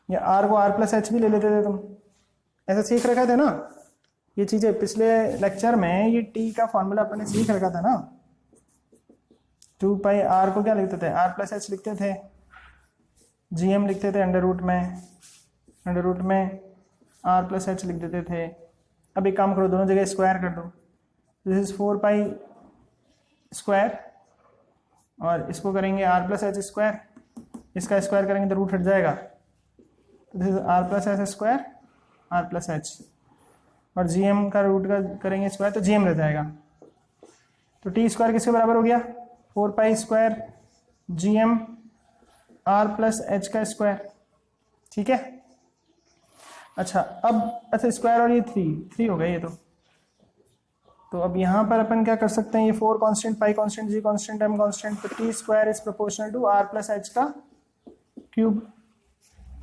A: या आर को आर प्लस एच भी ले लेते थे तुम, ऐसा सीख रखा था ना ये चीज़ें पिछले लेक्चर में। ये टी का फॉर्मूला अपन ने सीख रखा था ना। 2 पाई आर को क्या लिखते थे, आर प्लस एच लिखते थे, GM लिखते थे अंडर रूट में आर प्लस एच लिख देते थे। अब एक काम करो, दोनों जगह स्क्वायर कर दो। दिस इज 4 पाई स्क्वायर और इसको करेंगे आर प्लस एच स्क्वायर, इसका स्क्वायर करेंगे तो रूट हट जाएगा। This is R plus H square R plus H, और GM का रूट का करेंगे स्क्वायर तो GM रह जाएगा। तो टी स्क्वायर किसके बराबर हो गया, 4 pi square GM R plus H का स्क्वायर। ठीक है, अच्छा अब अच्छा स्क्वायर और ये 3 हो गए ये तो अब यहाँ पर अपन क्या कर सकते हैं, ये 4 constant, pi constant, G constant, M constant, तो T square is proportional to R plus H का क्यूब।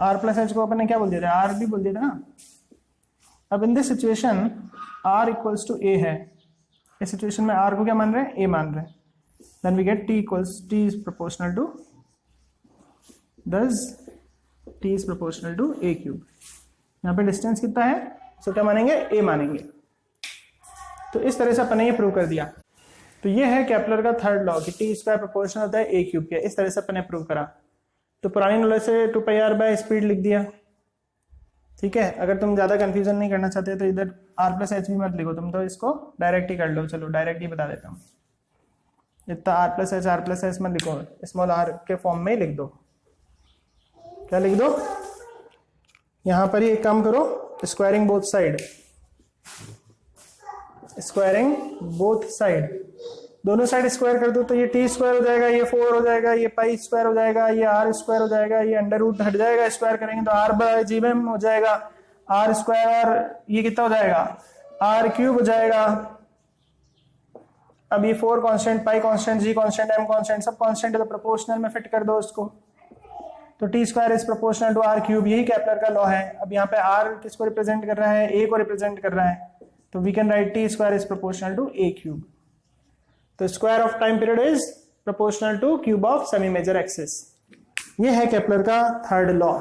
A: आर प्लस एच को अपन ने क्या बोल दिया था, आर भी बोल दिया था ना। अब in this situation r equals to a है, इस सिचुएशन में r को क्या मान रहे हैं, a मान रहे हैं। Then we get t is proportional to, thus t is proportional to a cube. यहाँ पे डिस्टेंस कितना है, सो क्या मानेंगे, a मानेंगे। तो इस तरह से अपन ने ये प्रूव कर दिया। तो ये है केपलर का थर्ड लॉ कि टी स्क्वायर प्रोपोर्शनल होता है a क्यूब के। इस तरह से अपन ने प्रूव करा। तो पुरानी नॉलेज से 2 पाई r बाय स्पीड लिख दिया। ठीक है, अगर तुम ज्यादा कंफ्यूजन नहीं करना चाहते तो इधर r प्लस एच भी मत लिखो तुम, तो इसको डायरेक्ट ही कर लो। चलो डायरेक्ट ही बता देता हूँ, इतना r प्लस एच मत लिखो, स्मॉल r के फॉर्म में लिख दो। क्या लिख दो, यहां पर ही एक काम करो, squaring both side, squaring both side, दोनों साइड स्क्वायर कर दो तो ये टी स्क्वायर हो जाएगा, ये 4 हो जाएगा, ये पाई स्क्वायर हो जाएगा, ये आर स्क्वायर हो जाएगा, ये अंडर रूट हट जाएगा, स्क्वायर करेंगे तो आर बाय GM हो जाएगा, आर स्क्वायर ये कितना हो जाएगा, आर क्यूब हो जाएगा। अब ये 4 constant, pi constant, G constant, M constant, सब कांस्टेंट है तो प्रोपोर्शनल में फिट कर दो उसको। तो T square is proportional to R cube, यही केपलर का लॉ है। अब यहाँ पे आर किसको रिप्रेजेंट कर रहा है, ए को रिप्रेजेंट कर रहा है, तो we can write T square is proportional to A cube. तो square of time period is proportional to cube of semi major axis. ये है केपलर का थर्ड लॉ।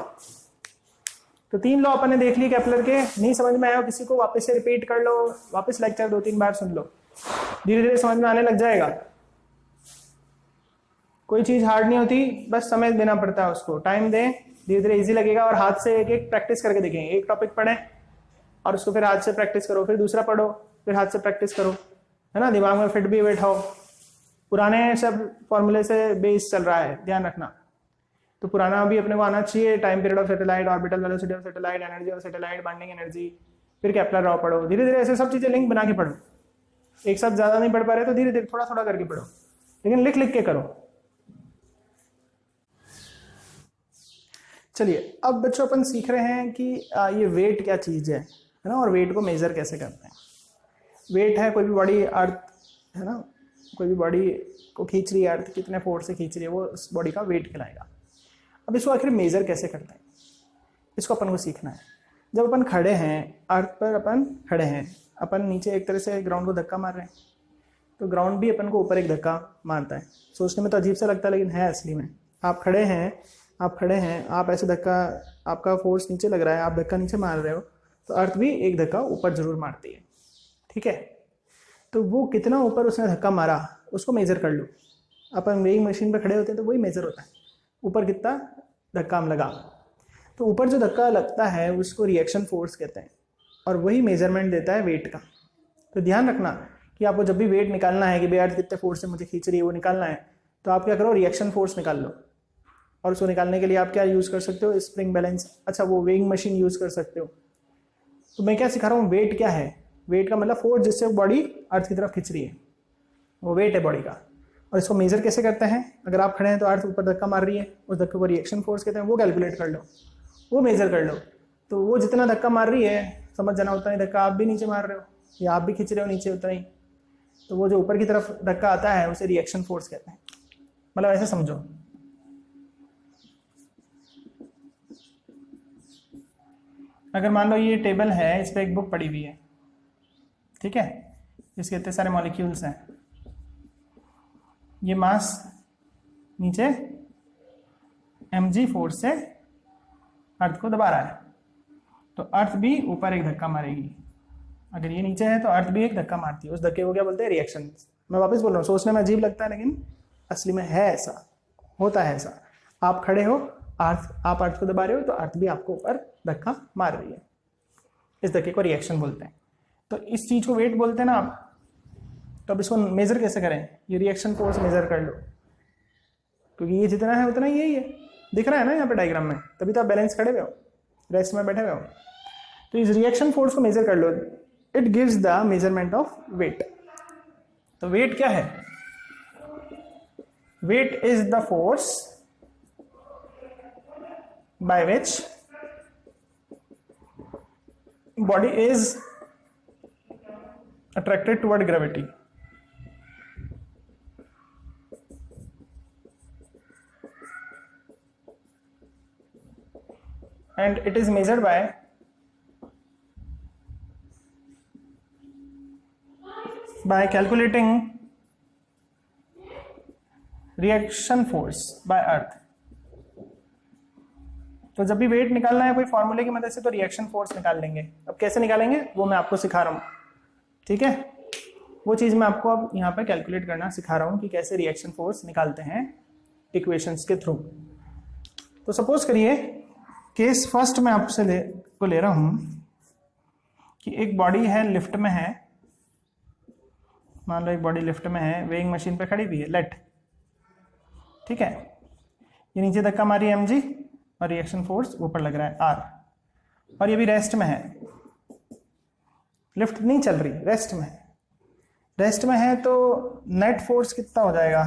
A: तो 3 लॉ अपन ने देख लिए केपलर के। नहीं समझ में आया किसी को, वापस से रिपीट कर लो, वापस लेक्चर 2-3 बार सुन लो, धीरे धीरे समझ में आने लग जाएगा। कोई चीज हार्ड नहीं होती, बस समय देना पड़ता है उसको, टाइम दें, धीरे धीरे इजी लगेगा। और हाथ से एक एक प्रैक्टिस करके देखेंगे। एक टॉपिक पढ़ें और उसको फिर हाथ से प्रैक्टिस करो, फिर दूसरा पढ़ो, फिर हाथ से प्रैक्टिस करो, है ना, दिमाग में फिट भी बैठाओ। पुराने सब फॉर्मूले से बेस चल रहा है, ध्यान रखना। तो पुराना भी अपने को आना चाहिए, time period of satellite, orbital velocity of satellite, energy of satellite, binding energy, फिर केपलर लॉ पढ़ो। धीरे धीरे ऐसे सब चीजें लिंक बना के पढ़ो। एक साथ ज्यादा नहीं पढ़ पा रहे तो धीरे धीरे थोड़ा थोड़ा करके पढ़ो, लेकिन लिख लिख के करो। चलिए अब बच्चों अपन सीख रहे हैं कि ये वेट क्या चीज है ना, और वेट को मेजर कैसे करते हैं। वेट है कोई भी बॉडी, अर्थ है ना, कोई भी बॉडी को खींच रही है अर्थ, कितने फोर्स से खींच रही है, वो उस बॉडी का वेट कहलाएगा। अब इसको आखिर मेजर कैसे करते हैं, इसको अपन को सीखना है। जब अपन खड़े हैं अर्थ पर, अपन खड़े हैं, अपन नीचे एक तरह से ग्राउंड को धक्का मार रहे हैं, तो ग्राउंड भी अपन को ऊपर एक धक्का मारता है। सोचने में तो अजीब सा लगता है, लेकिन है असली में। आप खड़े हैं, आप ऐसे धक्का, आपका फोर्स नीचे लग रहा है, आप धक्का नीचे मार रहे हो, तो अर्थ भी एक धक्का ऊपर जरूर मारती है। ठीक है, तो वो कितना ऊपर उसने धक्का मारा उसको मेजर कर लो। अपन वेइंग मशीन पर खड़े होते हैं तो वही मेजर होता है, ऊपर कितना धक्का हम लगा। तो ऊपर जो धक्का लगता है उसको रिएक्शन फोर्स कहते हैं, और वही मेजरमेंट देता है वेट का। तो ध्यान रखना कि आपको जब भी वेट निकालना है कि भाई अर्थ कितने फोर्स से मुझे खींच रही है, वो निकालना है, तो आप क्या करो, रिएक्शन फोर्स निकाल लो। और उसको निकालने के लिए आप क्या यूज़ कर सकते हो, स्प्रिंग बैलेंस, अच्छा वो वेइंग मशीन यूज़ कर सकते हो। तो मैं क्या सिखा रहा हूँ, वेट क्या है, वेट का मतलब फोर्स जिससे बॉडी अर्थ की तरफ खींच रही है, वो वेट है बॉडी का। और इसको मेजर कैसे करते हैं, अगर आप खड़े हैं तो अर्थ ऊपर धक्का मार रही है, उस धक्के को रिएक्शन फोर्स कहते हैं, वो कैलकुलेट कर लो, वो मेजर कर लो। तो वो जितना धक्का मार रही है, समझ जाना उतना ही धक्का आप भी नीचे मार रहे हो, या आप भी खींच रहे हो नीचे उतना ही। तो वो जो ऊपर की तरफ धक्का आता है उसे रिएक्शन फोर्स कहते हैं। मतलब ऐसे समझो, अगर मान लो ये टेबल है, इस पर एक बुक पड़ी हुई है, ठीक है, इसके इतने सारे मॉलिक्यूल्स हैं, ये मास नीचे mg फोर्स से अर्थ को दबा रहा है, तो अर्थ भी ऊपर एक धक्का मारेगी। अगर ये नीचे है तो अर्थ भी एक धक्का मारती है, उस धक्के को क्या बोलते हैं? रिएक्शन। मैं वापस बोल रहा हूँ, सोचने में अजीब लगता है लेकिन असली में है ऐसा, होता है ऐसा। आप खड़े हो, आप अर्थ को दबा रहे हो तो अर्थ भी आपको ऊपर धक्का मार रही है, इस धक्के को रिएक्शन बोलते हैं। तो इस चीज को वेट बोलते हैं ना आप। तो अब इसको मेजर कैसे करें? ये रिएक्शन फोर्स मेजर कर लो, क्योंकि ये जितना है उतना यही है, दिख रहा है ना यहाँ पे डायग्राम में, तभी तो आप बैलेंस खड़े हुए हो, रेस्ट में बैठे हुए हो। तो इस रिएक्शन फोर्स को मेजर कर लो, it gives the measurement of weight. तो वेट क्या है? Weight is the force by which body is attracted toward gravity. And it is measured by calculating reaction force by earth. तो जब भी wait निकालना है कोई फॉर्मूले की मदद से तो रिएक्शन फोर्स निकाल लेंगे। अब कैसे निकालेंगे वो मैं आपको सिखा रहा हूं, ठीक है? वो चीज मैं आपको अब यहाँ पे कैलकुलेट करना सिखा रहा हूँ कि कैसे रिएक्शन फोर्स निकालते हैं इक्वेशंस के थ्रू। तो सपोज करिए केस फर्स्ट में आपसे ले रहा हूँ कि एक बॉडी है, लिफ्ट में है, मान लो एक बॉडी लिफ्ट में है, वेइंग मशीन पे खड़ी हुई है, लेट, ठीक है? ये नीचे धक्का मारी है mg और रिएक्शन फोर्स ऊपर लग रहा है r, और ये भी रेस्ट में है, लिफ्ट नहीं चल रही, रेस्ट में है। रेस्ट में है तो नेट फोर्स कितना हो जाएगा?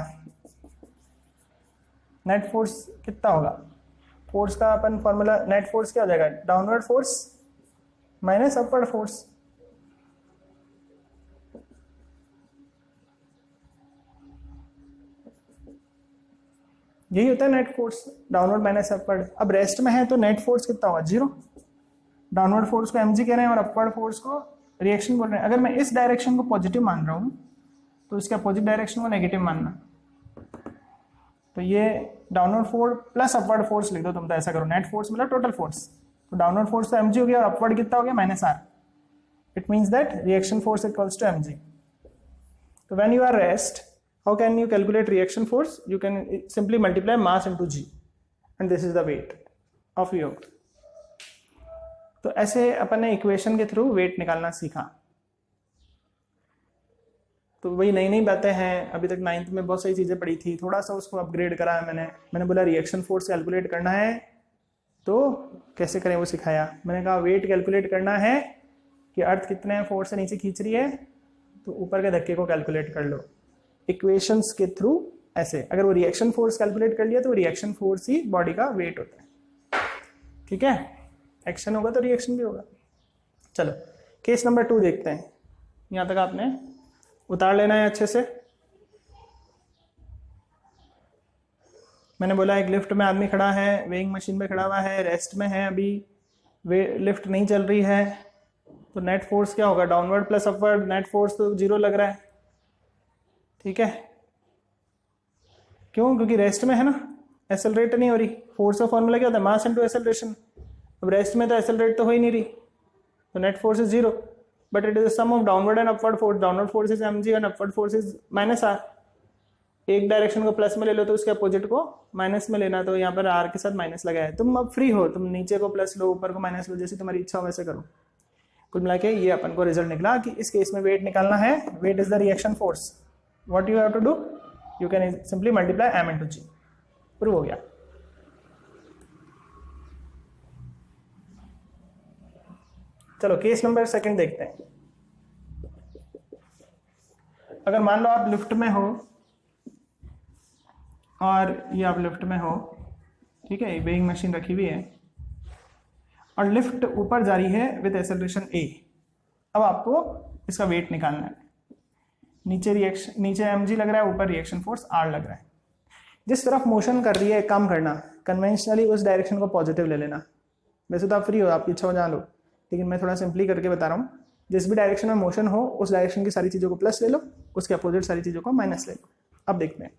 A: नेट फोर्स कितना होगा? फोर्स का अपन फॉर्मूला, नेट फोर्स क्या हो जाएगा? Downward force minus upward force. यही होता है net force, downward minus upward. अब रेस्ट में है तो नेट फोर्स कितना होगा? 0। डाउनवर्ड फोर्स को mg कह रहे हैं और अपवर्ड फोर्स को रिएक्शन बोल रहे हैं। अगर मैं इस डायरेक्शन को पॉजिटिव मान रहा हूं तो इसके अपोजिट डायरेक्शन को नेगेटिव मानना। तो ये downward force plus upward force लिख दो तुम, तो ऐसा करो, नेट फोर्स मतलब टोटल फोर्स। तो डाउनवर्ड फोर्स तो mg हो गया और अपवर्ड कितना हो गया? -r। It means that reaction force equals to mg। तो when you are rest, how can you calculate reaction force? You can simply multiply mass into g and this is the weight of your. तो ऐसे अपन ने equation के through wait निकालना सीखा। तो वही नई नई बातें हैं, अभी तक 9th में बहुत सारी चीज़ें पढ़ी थी, थोड़ा सा उसको अपग्रेड करा है मैंने बोला रिएक्शन फोर्स कैलकुलेट करना है तो कैसे करें वो सिखाया। मैंने कहा वेट कैलकुलेट करना है कि अर्थ कितने फोर्स से नीचे खींच रही है, तो ऊपर के धक्के को कैलकुलेट कर लो इक्वेशंस के थ्रू। ऐसे अगर वो रिएक्शन फोर्स कैलकुलेट कर लिया तो रिएक्शन फोर्स ही बॉडी का वेट होता है, ठीक है? एक्शन होगा तो रिएक्शन भी होगा। चलो केस नंबर 2 देखते हैं। यहां तक आपने उतार लेना है अच्छे से। मैंने बोला एक लिफ्ट में आदमी खड़ा है, वेइंग मशीन पे खड़ा हुआ है, रेस्ट में है, अभी लिफ्ट नहीं चल रही है, तो नेट फोर्स क्या होगा? Downward plus upward. Net force तो 0 लग रहा है, ठीक है? क्यों? क्योंकि रेस्ट में है ना, एक्सेलरेट नहीं हो रही। फोर्स का फॉर्मूला क्या होता है? Mass into acceleration. अब रेस्ट में तो एक्सेलरेट तो हो ही नहीं रही, तो net force is 0, but it is the sum of downward and upward force. Downward force is mg and upward force is -r। एक डायरेक्शन को प्लस में ले लो तो उसके अपोजिट को माइनस में लेना, तो यहाँ पर r के साथ माइनस लगा है। तुम अब फ्री हो, तुम नीचे को प्लस लो, ऊपर को माइनस लो, जैसे तुम्हारी इच्छा हो वैसे करो। कुल मिला के ये अपन को रिजल्ट निकला कि इस केस में वेट निकालना है। Weight is the reaction force. What you have to do? You can simply multiply m into g। Prove हो गया। चलो केस नंबर 2 देखते हैं। अगर मान लो आप लिफ्ट में हो और ये आप लिफ्ट में हो, ठीक है, वेइंग मशीन रखी हुई है और लिफ्ट ऊपर जा रही है विद एक्सेलरेशन a। अब आपको इसका वेट निकालना है। नीचे mg लग रहा है, ऊपर रिएक्शन फोर्स r लग रहा है। जिस तरफ मोशन कर रही है काम करना, कन्वेंशनली उस डायरेक्शन को पॉजिटिव ले लेना। वैसे तो आप फ्री हो, आपकी इच्छा हो जान लो, लेकिन मैं थोड़ा सिंपली करके बता रहा हूँ। जिस भी डायरेक्शन में मोशन हो उस डायरेक्शन की सारी चीज़ों को प्लस ले लो, उसके अपोजिट सारी चीज़ों को माइनस ले लो। अब देखते हैं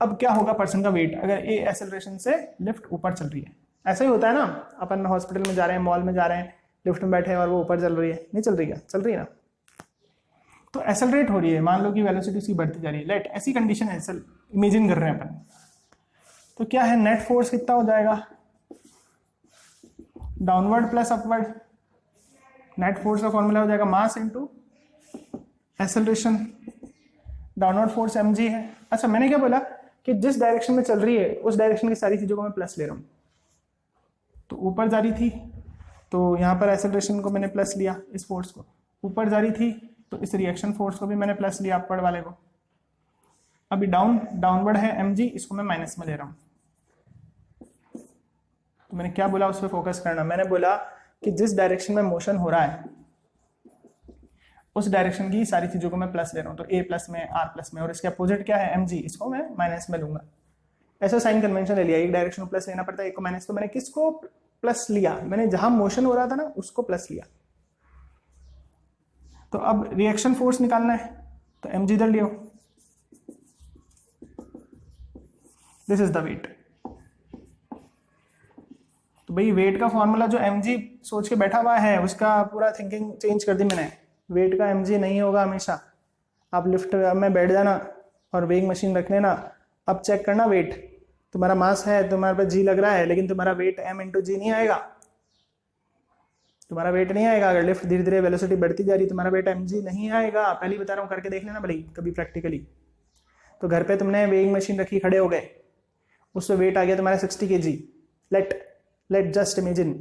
A: अब क्या होगा पर्सन का वेट अगर ए एक्सेलरेशन से लिफ्ट ऊपर चल रही है। ऐसा ही होता है ना, अपन हॉस्पिटल में जा रहे हैं, मॉल में जा रहे हैं, लिफ्ट में बैठे हैं और वो ऊपर चल रही है, नहीं चल रही है, चल रही है ना, तो एक्सेलरेट हो रही है, मान लो कि वेलोसिटी उसकी बढ़ती जा रही है, लेट ऐसी कंडीशन है, इमेजिन कर रहे हैं अपन, तो क्या है नेट फोर्स कितना हो जाएगा, downward plus upward, net force का फॉर्मूला हो जाएगा मास into acceleration, downward force mg है। अच्छा मैंने क्या बोला कि जिस डायरेक्शन में चल रही है उस डायरेक्शन की सारी चीजों को मैं प्लस ले रहा हूँ, तो ऊपर जा रही थी तो यहाँ पर एक्सेलरेशन को मैंने प्लस लिया, इस फोर्स को, ऊपर जा रही थी तो इस रिएक्शन फोर्स को भी मैंने प्लस लिया, अपवर्ड वाले को। अभी डाउनवर्ड है mg, इसको मैं माइनस में ले रहा हूँ। तो मैंने क्या बोला, उस पर फोकस करना। मैंने बोला कि जिस डायरेक्शन में मोशन हो रहा है उस डायरेक्शन की सारी चीजों को मैं प्लस ले रहा हूँ, तो a प्लस में, r प्लस में, और इसके अपोजिट क्या है mg, इसको मैं माइनस में लूंगा। ऐसा साइन कन्वेंशन ले लिया, एक डायरेक्शन को प्लस लेना पड़ता है, एक को माइनस। तो मैंने किसको प्लस लिया, मैंने जहां मोशन हो रहा था ना उसको प्लस लिया। तो अब रिएक्शन फोर्स निकालना है, तो mg इधर लियो, दिस इज द वेट। तो भाई वेट का फॉर्मूला जो mg सोच के बैठा हुआ है उसका पूरा थिंकिंग चेंज कर दी मैंने। वेट का mg नहीं होगा हमेशा, आप लिफ्ट में बैठ जाना और वेइंग मशीन रख लेना, अब चेक करना वेट, तुम्हारा मास है, तुम्हारे पास g लग रहा है, लेकिन तुम्हारा वेट m इंटू जी नहीं आएगा, तुम्हारा वेट नहीं आएगा। अगर लिफ्ट धीरे धीरे वेलोसिटी बढ़ती जा रही तुम्हारा वेट mg नहीं आएगा, पहले ही बता रहा हूँ, करके देख लेना भले कभी प्रैक्टिकली। तो घर पे तुमने वेइंग मशीन रखी, खड़े हो गए, उससे वेट आ गया तुम्हारा 60 kg, लेट जस्ट इमेजिन,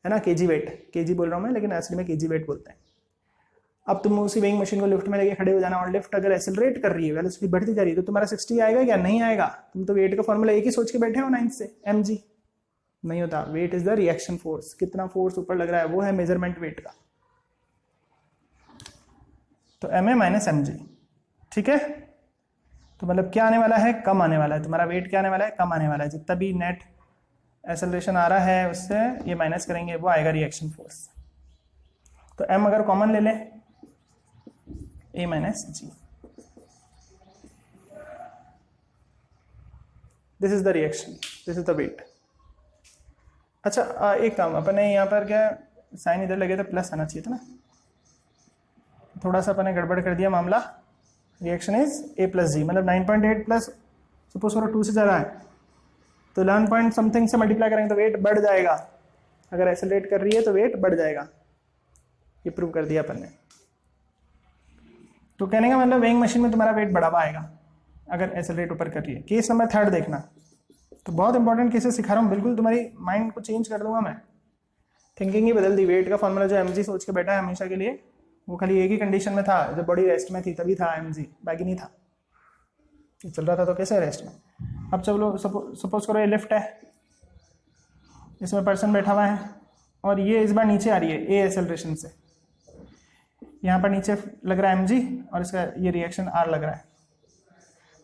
A: है ना, केजी वेट, केजी बोल रहा हूँ मैं लेकिन असली में केजी वेट बोलते हैं। अब तुम उसी वेइंग मशीन को लिफ्ट में लेके खड़े हो जाना, और लिफ्ट अगर एक्सेलरेट कर रही है, वेलोसिटी बढ़ती जा रही है, तो तुम्हारा 60 आएगा क्या, नहीं आएगा। तुम तो वेट का फॉर्मूला एक ही सोच के बैठे हो 9 से, mg नहीं होता। Weight is the reaction force, कितना फोर्स ऊपर लग रहा है वो है मेजरमेंट वेट का। तो ma माइनस mg, ठीक है। तो मतलब क्या आने वाला है, कम आने वाला है, तुम्हारा वेट क्या आने वाला है, कम आने वाला है। जितना भी नेट एक्सेलरेशन आ रहा है उससे ये माइनस करेंगे, वो आएगा रिएक्शन फोर्स। तो m अगर कॉमन ले लें, a minus G, this is the reaction, this is the weight. अच्छा एक काम, अपने यहाँ पर क्या साइन इधर लगे तो प्लस आना चाहिए था ना, थोड़ा सा अपने गड़बड़ कर दिया मामला। रिएक्शन इज a प्लस जी, मतलब 9.8 प्लस सपोज करो 2 से ज़्यादा है तो 11 पॉइंट समथिंग से मल्टीप्लाई करेंगे तो वेट बढ़ जाएगा। अगर एक्सेलरेट कर रही है तो वेट बढ़ जाएगा, ये प्रूव कर दिया अपन ने। तो कहने का मतलब वेइंग मशीन में तुम्हारा वेट बढ़ा हुआ आएगा अगर एक्सेलरेट ऊपर कर रही है। केस नंबर 3 देखना, तो बहुत इंपॉर्टेंट केसेस सिखा रहा हूँ, बिल्कुल तुम्हारी माइंड को चेंज कर दूंगा मैं, थिंकिंग ही बदल दी। वेट का फॉर्मूला जो mg सोच के बैठा है हमेशा के लिए, वो खाली एक ही कंडीशन में था, जब बॉडी रेस्ट में थी तभी था mg, बाकी नहीं था। ये चल रहा था तो कैसे रेस्ट में। अब चलो सपोज करो ये लिफ्ट है, इसमें पर्सन बैठा हुआ है और ये इस बार नीचे आ रही है a एक्सेलरेशन से, यहाँ पर नीचे लग रहा है mg और इसका ये रिएक्शन r लग रहा है।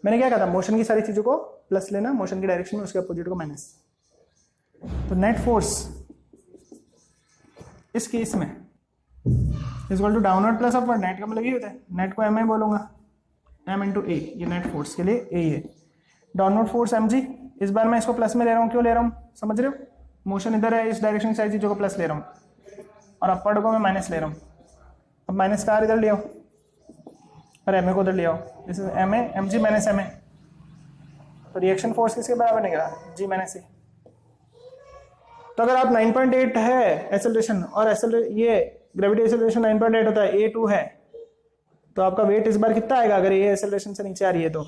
A: मैंने क्या कहा था, मोशन की सारी चीज़ों को प्लस लेना, मोशन की डायरेक्शन में उसके अपोजिट को माइनस। तो नेट फोर्स इस केस में equal to downward plus upward, net का मतलब ये होता है, नेट को mi बोलूंगा, m इंटू a, ये नेट फोर्स के लिए a है। डाउनवर्ड फोर्स mg, इस बार मैं इसको प्लस में ले रहा हूँ, क्यों ले रहा हूँ समझ रहे हो, मोशन इधर है, इस डायरेक्शन सारी चीज़ों को प्लस ले रहा हूँ और अपवर्ड को मैं माइनस ले रहा हूँ। अब माइनस का r इधर ले आओ और ma को उधर ले आओ, this is ma mg minus ma। तो रिएक्शन फोर्स किसके बराबर निकला, g माइनस a। तो अगर आप 9.8 है एक्सेलरेशन और ये ग्रेविटी एक्सेलरेशन 9.8 होता है, a2 है, तो आपका वेट इस बार कितना आएगा, अगर ये एक्सेलरेशन से नीचे आ रही है तो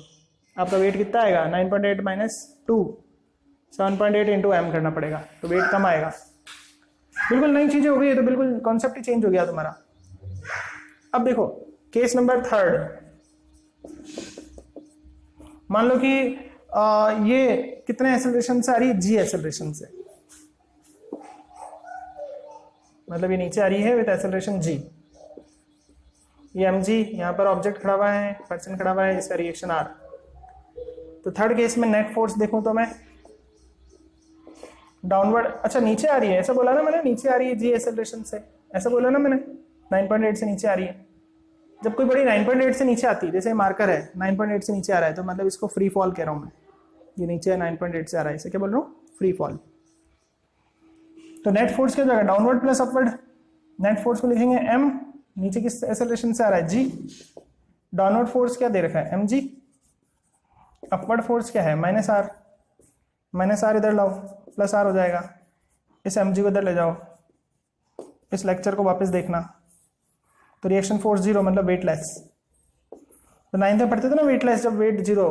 A: आपका वेट कितना आएगा, 9.8 माइनस 2, 7.8 इंटू m करना पड़ेगा, तो वेट कम आएगा। बिल्कुल नई चीजें हो गई है, तो बिल्कुल कॉन्सेप्ट ही चेंज हो गया तुम्हारा। अब देखो केस नंबर 3, मान लो कि ये कितने एक्सेलरेशन से आ रही है, g एक्सेलरेशन से, मतलब ये नीचे आ रही है विद एक्सेलरेशन g, ये mg, यहाँ पर ऑब्जेक्ट खड़ा हुआ है, पर्सन खड़ा हुआ है, इसका रिएक्शन r। तो 3rd केस में नेट फोर्स देखूं तो मैं डाउनवर्ड, अच्छा नीचे आ रही है, ऐसा बोला ना मैंने, नीचे आ रही है g एक्सेलरेशन से, ऐसा बोला ना मैंने, 9.8 से नीचे आ रही है। जब कोई बड़ी 9.8 से नीचे आती है, जैसे मार्कर है 9.8 से नीचे आ रहा है, तो मतलब इसको फ्री फॉल कह रहा हूँ मैं, ये नीचे 9.8 से आ रहा है, इसे क्या बोल रहा हूँ, फ्री फॉल। तो नेट फोर्स क्या हो जाएगा, downward plus upward. Net force को लिखेंगे m, नीचे किस एक्सेलरेशन से आ रहा है g, डाउनवर्ड फोर्स क्या दे रखा है mg, अपवर्ड फोर्स क्या है माइनस r, माइनस r इधर लाओ प्लस r हो जाएगा, इस mg को इधर ले जाओ, इस लेक्चर को वापस देखना, तो रिएक्शन फोर्स जीरो मतलब वेटलेस। तो 9th में पढ़ते थे ना वेटलेस, जब वेट जीरो,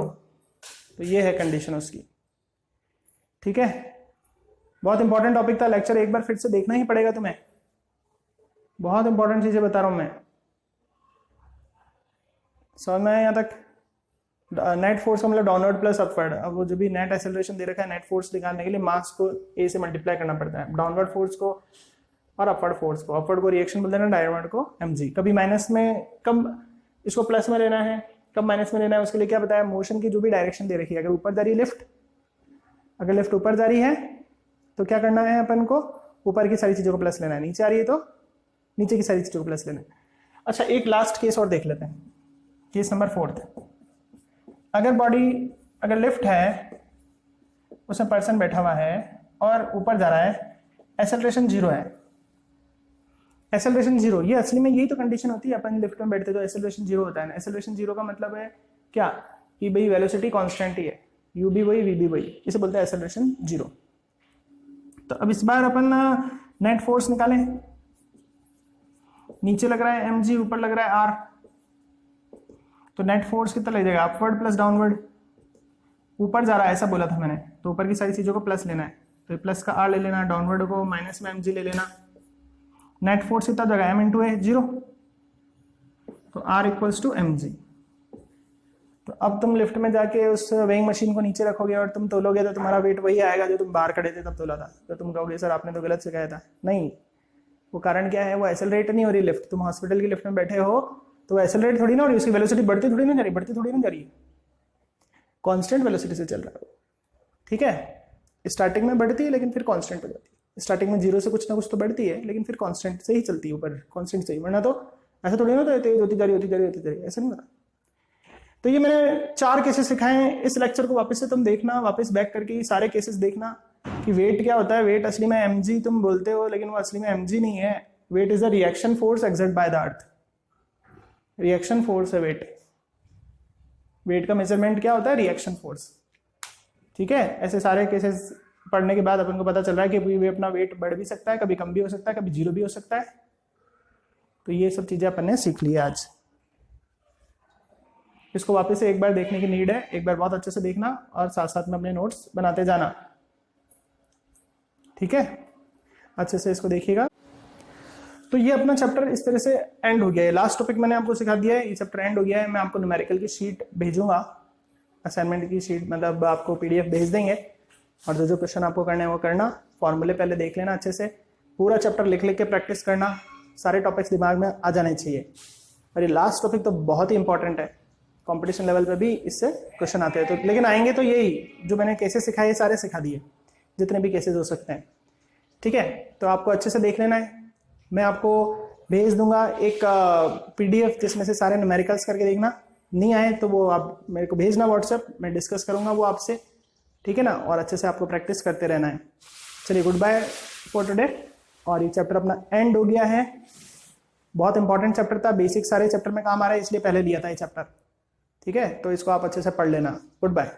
A: तो ये है कंडीशन उसकी। ठीक है, बहुत इंपॉर्टेंट टॉपिक था, लेक्चर एक बार फिर से देखना ही पड़ेगा तुम्हें, बहुत इंपॉर्टेंट चीजें बता रहा हूं मैं। समझ में आया यहाँ तक? नेट फोर्स का मतलब डाउनवर्ड प्लस अपवर्ड। अब वो जो भी नेट एक्सेलरेशन दे रखा है, नेट फोर्स निकालने के लिए मास को a से मल्टीप्लाई करना पड़ता है, डाउनवर्ड फोर्स को और अपवर्ड फोर्स को। अपवर्ड को रिएक्शन बोल देना, डाउनवर्ड को mg। कभी माइनस में, कब इसको प्लस में लेना है, कब माइनस में लेना है, उसके लिए क्या बताया, मोशन की जो भी डायरेक्शन दे रखी है, अगर ऊपर जा रही है लिफ्ट, अगर लिफ्ट ऊपर जा रही है तो क्या करना है अपन को, ऊपर की सारी चीजों को प्लस लेना है, नीचे आ रही है तो नीचे की सारी चीजों को प्लस लेना है। अच्छा, एक लास्ट केस और देख लेते हैं, केस नंबर 4। अगर बॉडी, अगर लिफ्ट है, उसमें पर्सन बैठा हुआ है और ऊपर जा रहा है, एक्सेलरेशन जीरो है, एक्सेलरेशन जीरो। ये असली में यही तो कंडीशन होती है, अपन लिफ्ट में बैठते तो एक्सेलरेशन जीरो होता है ना। एक्सेलरेशन जीरो का मतलब है क्या, कि भाई वेलोसिटी कांस्टेंट ही है, u भी वही v भी वही, इसे बोलते हैं एक्सेलरेशन जीरो। तो अब इस बार अपन नेट फोर्स निकालें, नीचे लग रहा है mg, ऊपर लग रहा है r, तो नेट फोर्स कितना लग जाएगा, अपवर्ड प्लस डाउनवर्ड। ऊपर जा रहा है ऐसा बोला था मैंने, तो ऊपर की सारी चीजों को प्लस लेना है, तो प्लस का r ले लेना, डाउनवर्ड को माइनस में mg ले लेना। नेट फोर्स कितना जगह m इंटू ए, जीरो, तो r इक्वल्स टू mg। तो अब तुम लिफ्ट में जाके उस वेइंग मशीन को नीचे रखोगे और तुम तोलोगे, तो तुम्हारा वेट वही आएगा जो तुम बाहर खड़े थे तब तोला था। तो तुम कहोगे सर आपने तो गलत सिखाया था। नहीं, वो कारण क्या है, वो एक्सेलरेट नहीं हो रही लिफ्ट। तुम हॉस्पिटल की लिफ्ट में बैठे हो तो एक्सेलरेट थोड़ी ना हो रही, उसकी वेलोसिटी बढ़ती थोड़ी ना जा रही, बढ़ती थोड़ी ना जा रही, कांस्टेंट वेलोसिटी से चल रहा है। ठीक है, स्टार्टिंग में बढ़ती है लेकिन फिर कांस्टेंट हो जाती है। स्टार्टिंग में जीरो से कुछ ना कुछ तो बढ़ती है, लेकिन फिर कांस्टेंट से ही चलती है, ऊपर कांस्टेंट से ही, वरना तो ऐसा थोड़ी ना तेज होती जा रही, ऐसा नहीं होता। तो ये मैंने 4 केसेस सिखाए हैं। इस लेक्चर को वापस से तुम देखना, वापस बैक करके सारे केसेस देखना कि वेट क्या होता है। वेट असली में mg तुम बोलते हो, लेकिन वो असली में mg नहीं है। Weight is the reaction force exerted by the earth, reaction force है वेट। वेट का मेजरमेंट क्या होता है, रिएक्शन फोर्स। ठीक है, ऐसे सारे केसेस पढ़ने के बाद अपन को पता चल रहा है कि वे अपना वेट बढ़ भी सकता है, कभी कम भी हो सकता है, कभी जीरो भी हो सकता है। तो ये सब चीजें अपन ने सीख ली आज। इसको वापस से एक बार देखने की नीड है, एक बार बहुत अच्छे से देखना और साथ साथ में अपने नोट्स बनाते जाना। ठीक है, अच्छे से इसको देखिएगा। तो ये अपना चैप्टर इस तरह से एंड हो गया है। लास्ट टॉपिक मैंने आपको सिखा दिया है, ये चैप्टर एंड हो गया है। मैं आपको न्यूमेरिकल की शीट भेजूंगा, असाइनमेंट की शीट, मतलब आपको PDF भेज देंगे, और जो जो क्वेश्चन आपको करने हैं वो करना। फॉर्मूले पहले देख लेना अच्छे से, पूरा चैप्टर लिख लिख के प्रैक्टिस करना, सारे टॉपिक्स दिमाग में आ जाने चाहिए। और ये लास्ट टॉपिक तो बहुत ही इंपॉर्टेंट है, कंपटीशन लेवल पे भी इससे क्वेश्चन आते हैं। तो लेकिन आएंगे तो यही जो मैंने केसेस सिखाए, ये सारे सिखा दिए, जितने भी केसेस हो सकते हैं। ठीक है, तो आपको अच्छे से देख लेना है। मैं आपको भेज दूंगा एक PDF जिसमें से सारे न्यूमेरिकल्स करके देखना। नहीं आए तो वो आप मेरे को भेजना व्हाट्सएप, मैं डिस्कस करूंगा वो आपसे। ठीक है ना, और अच्छे से आपको प्रैक्टिस करते रहना है। चलिए, गुड बाय फॉर टुडे। और ये चैप्टर अपना एंड हो गया है। बहुत इंपॉर्टेंट चैप्टर था, बेसिक सारे चैप्टर में काम आ रहा है, इसलिए पहले लिया था ये चैप्टर। ठीक है, तो इसको आप अच्छे से पढ़ लेना। Good bye.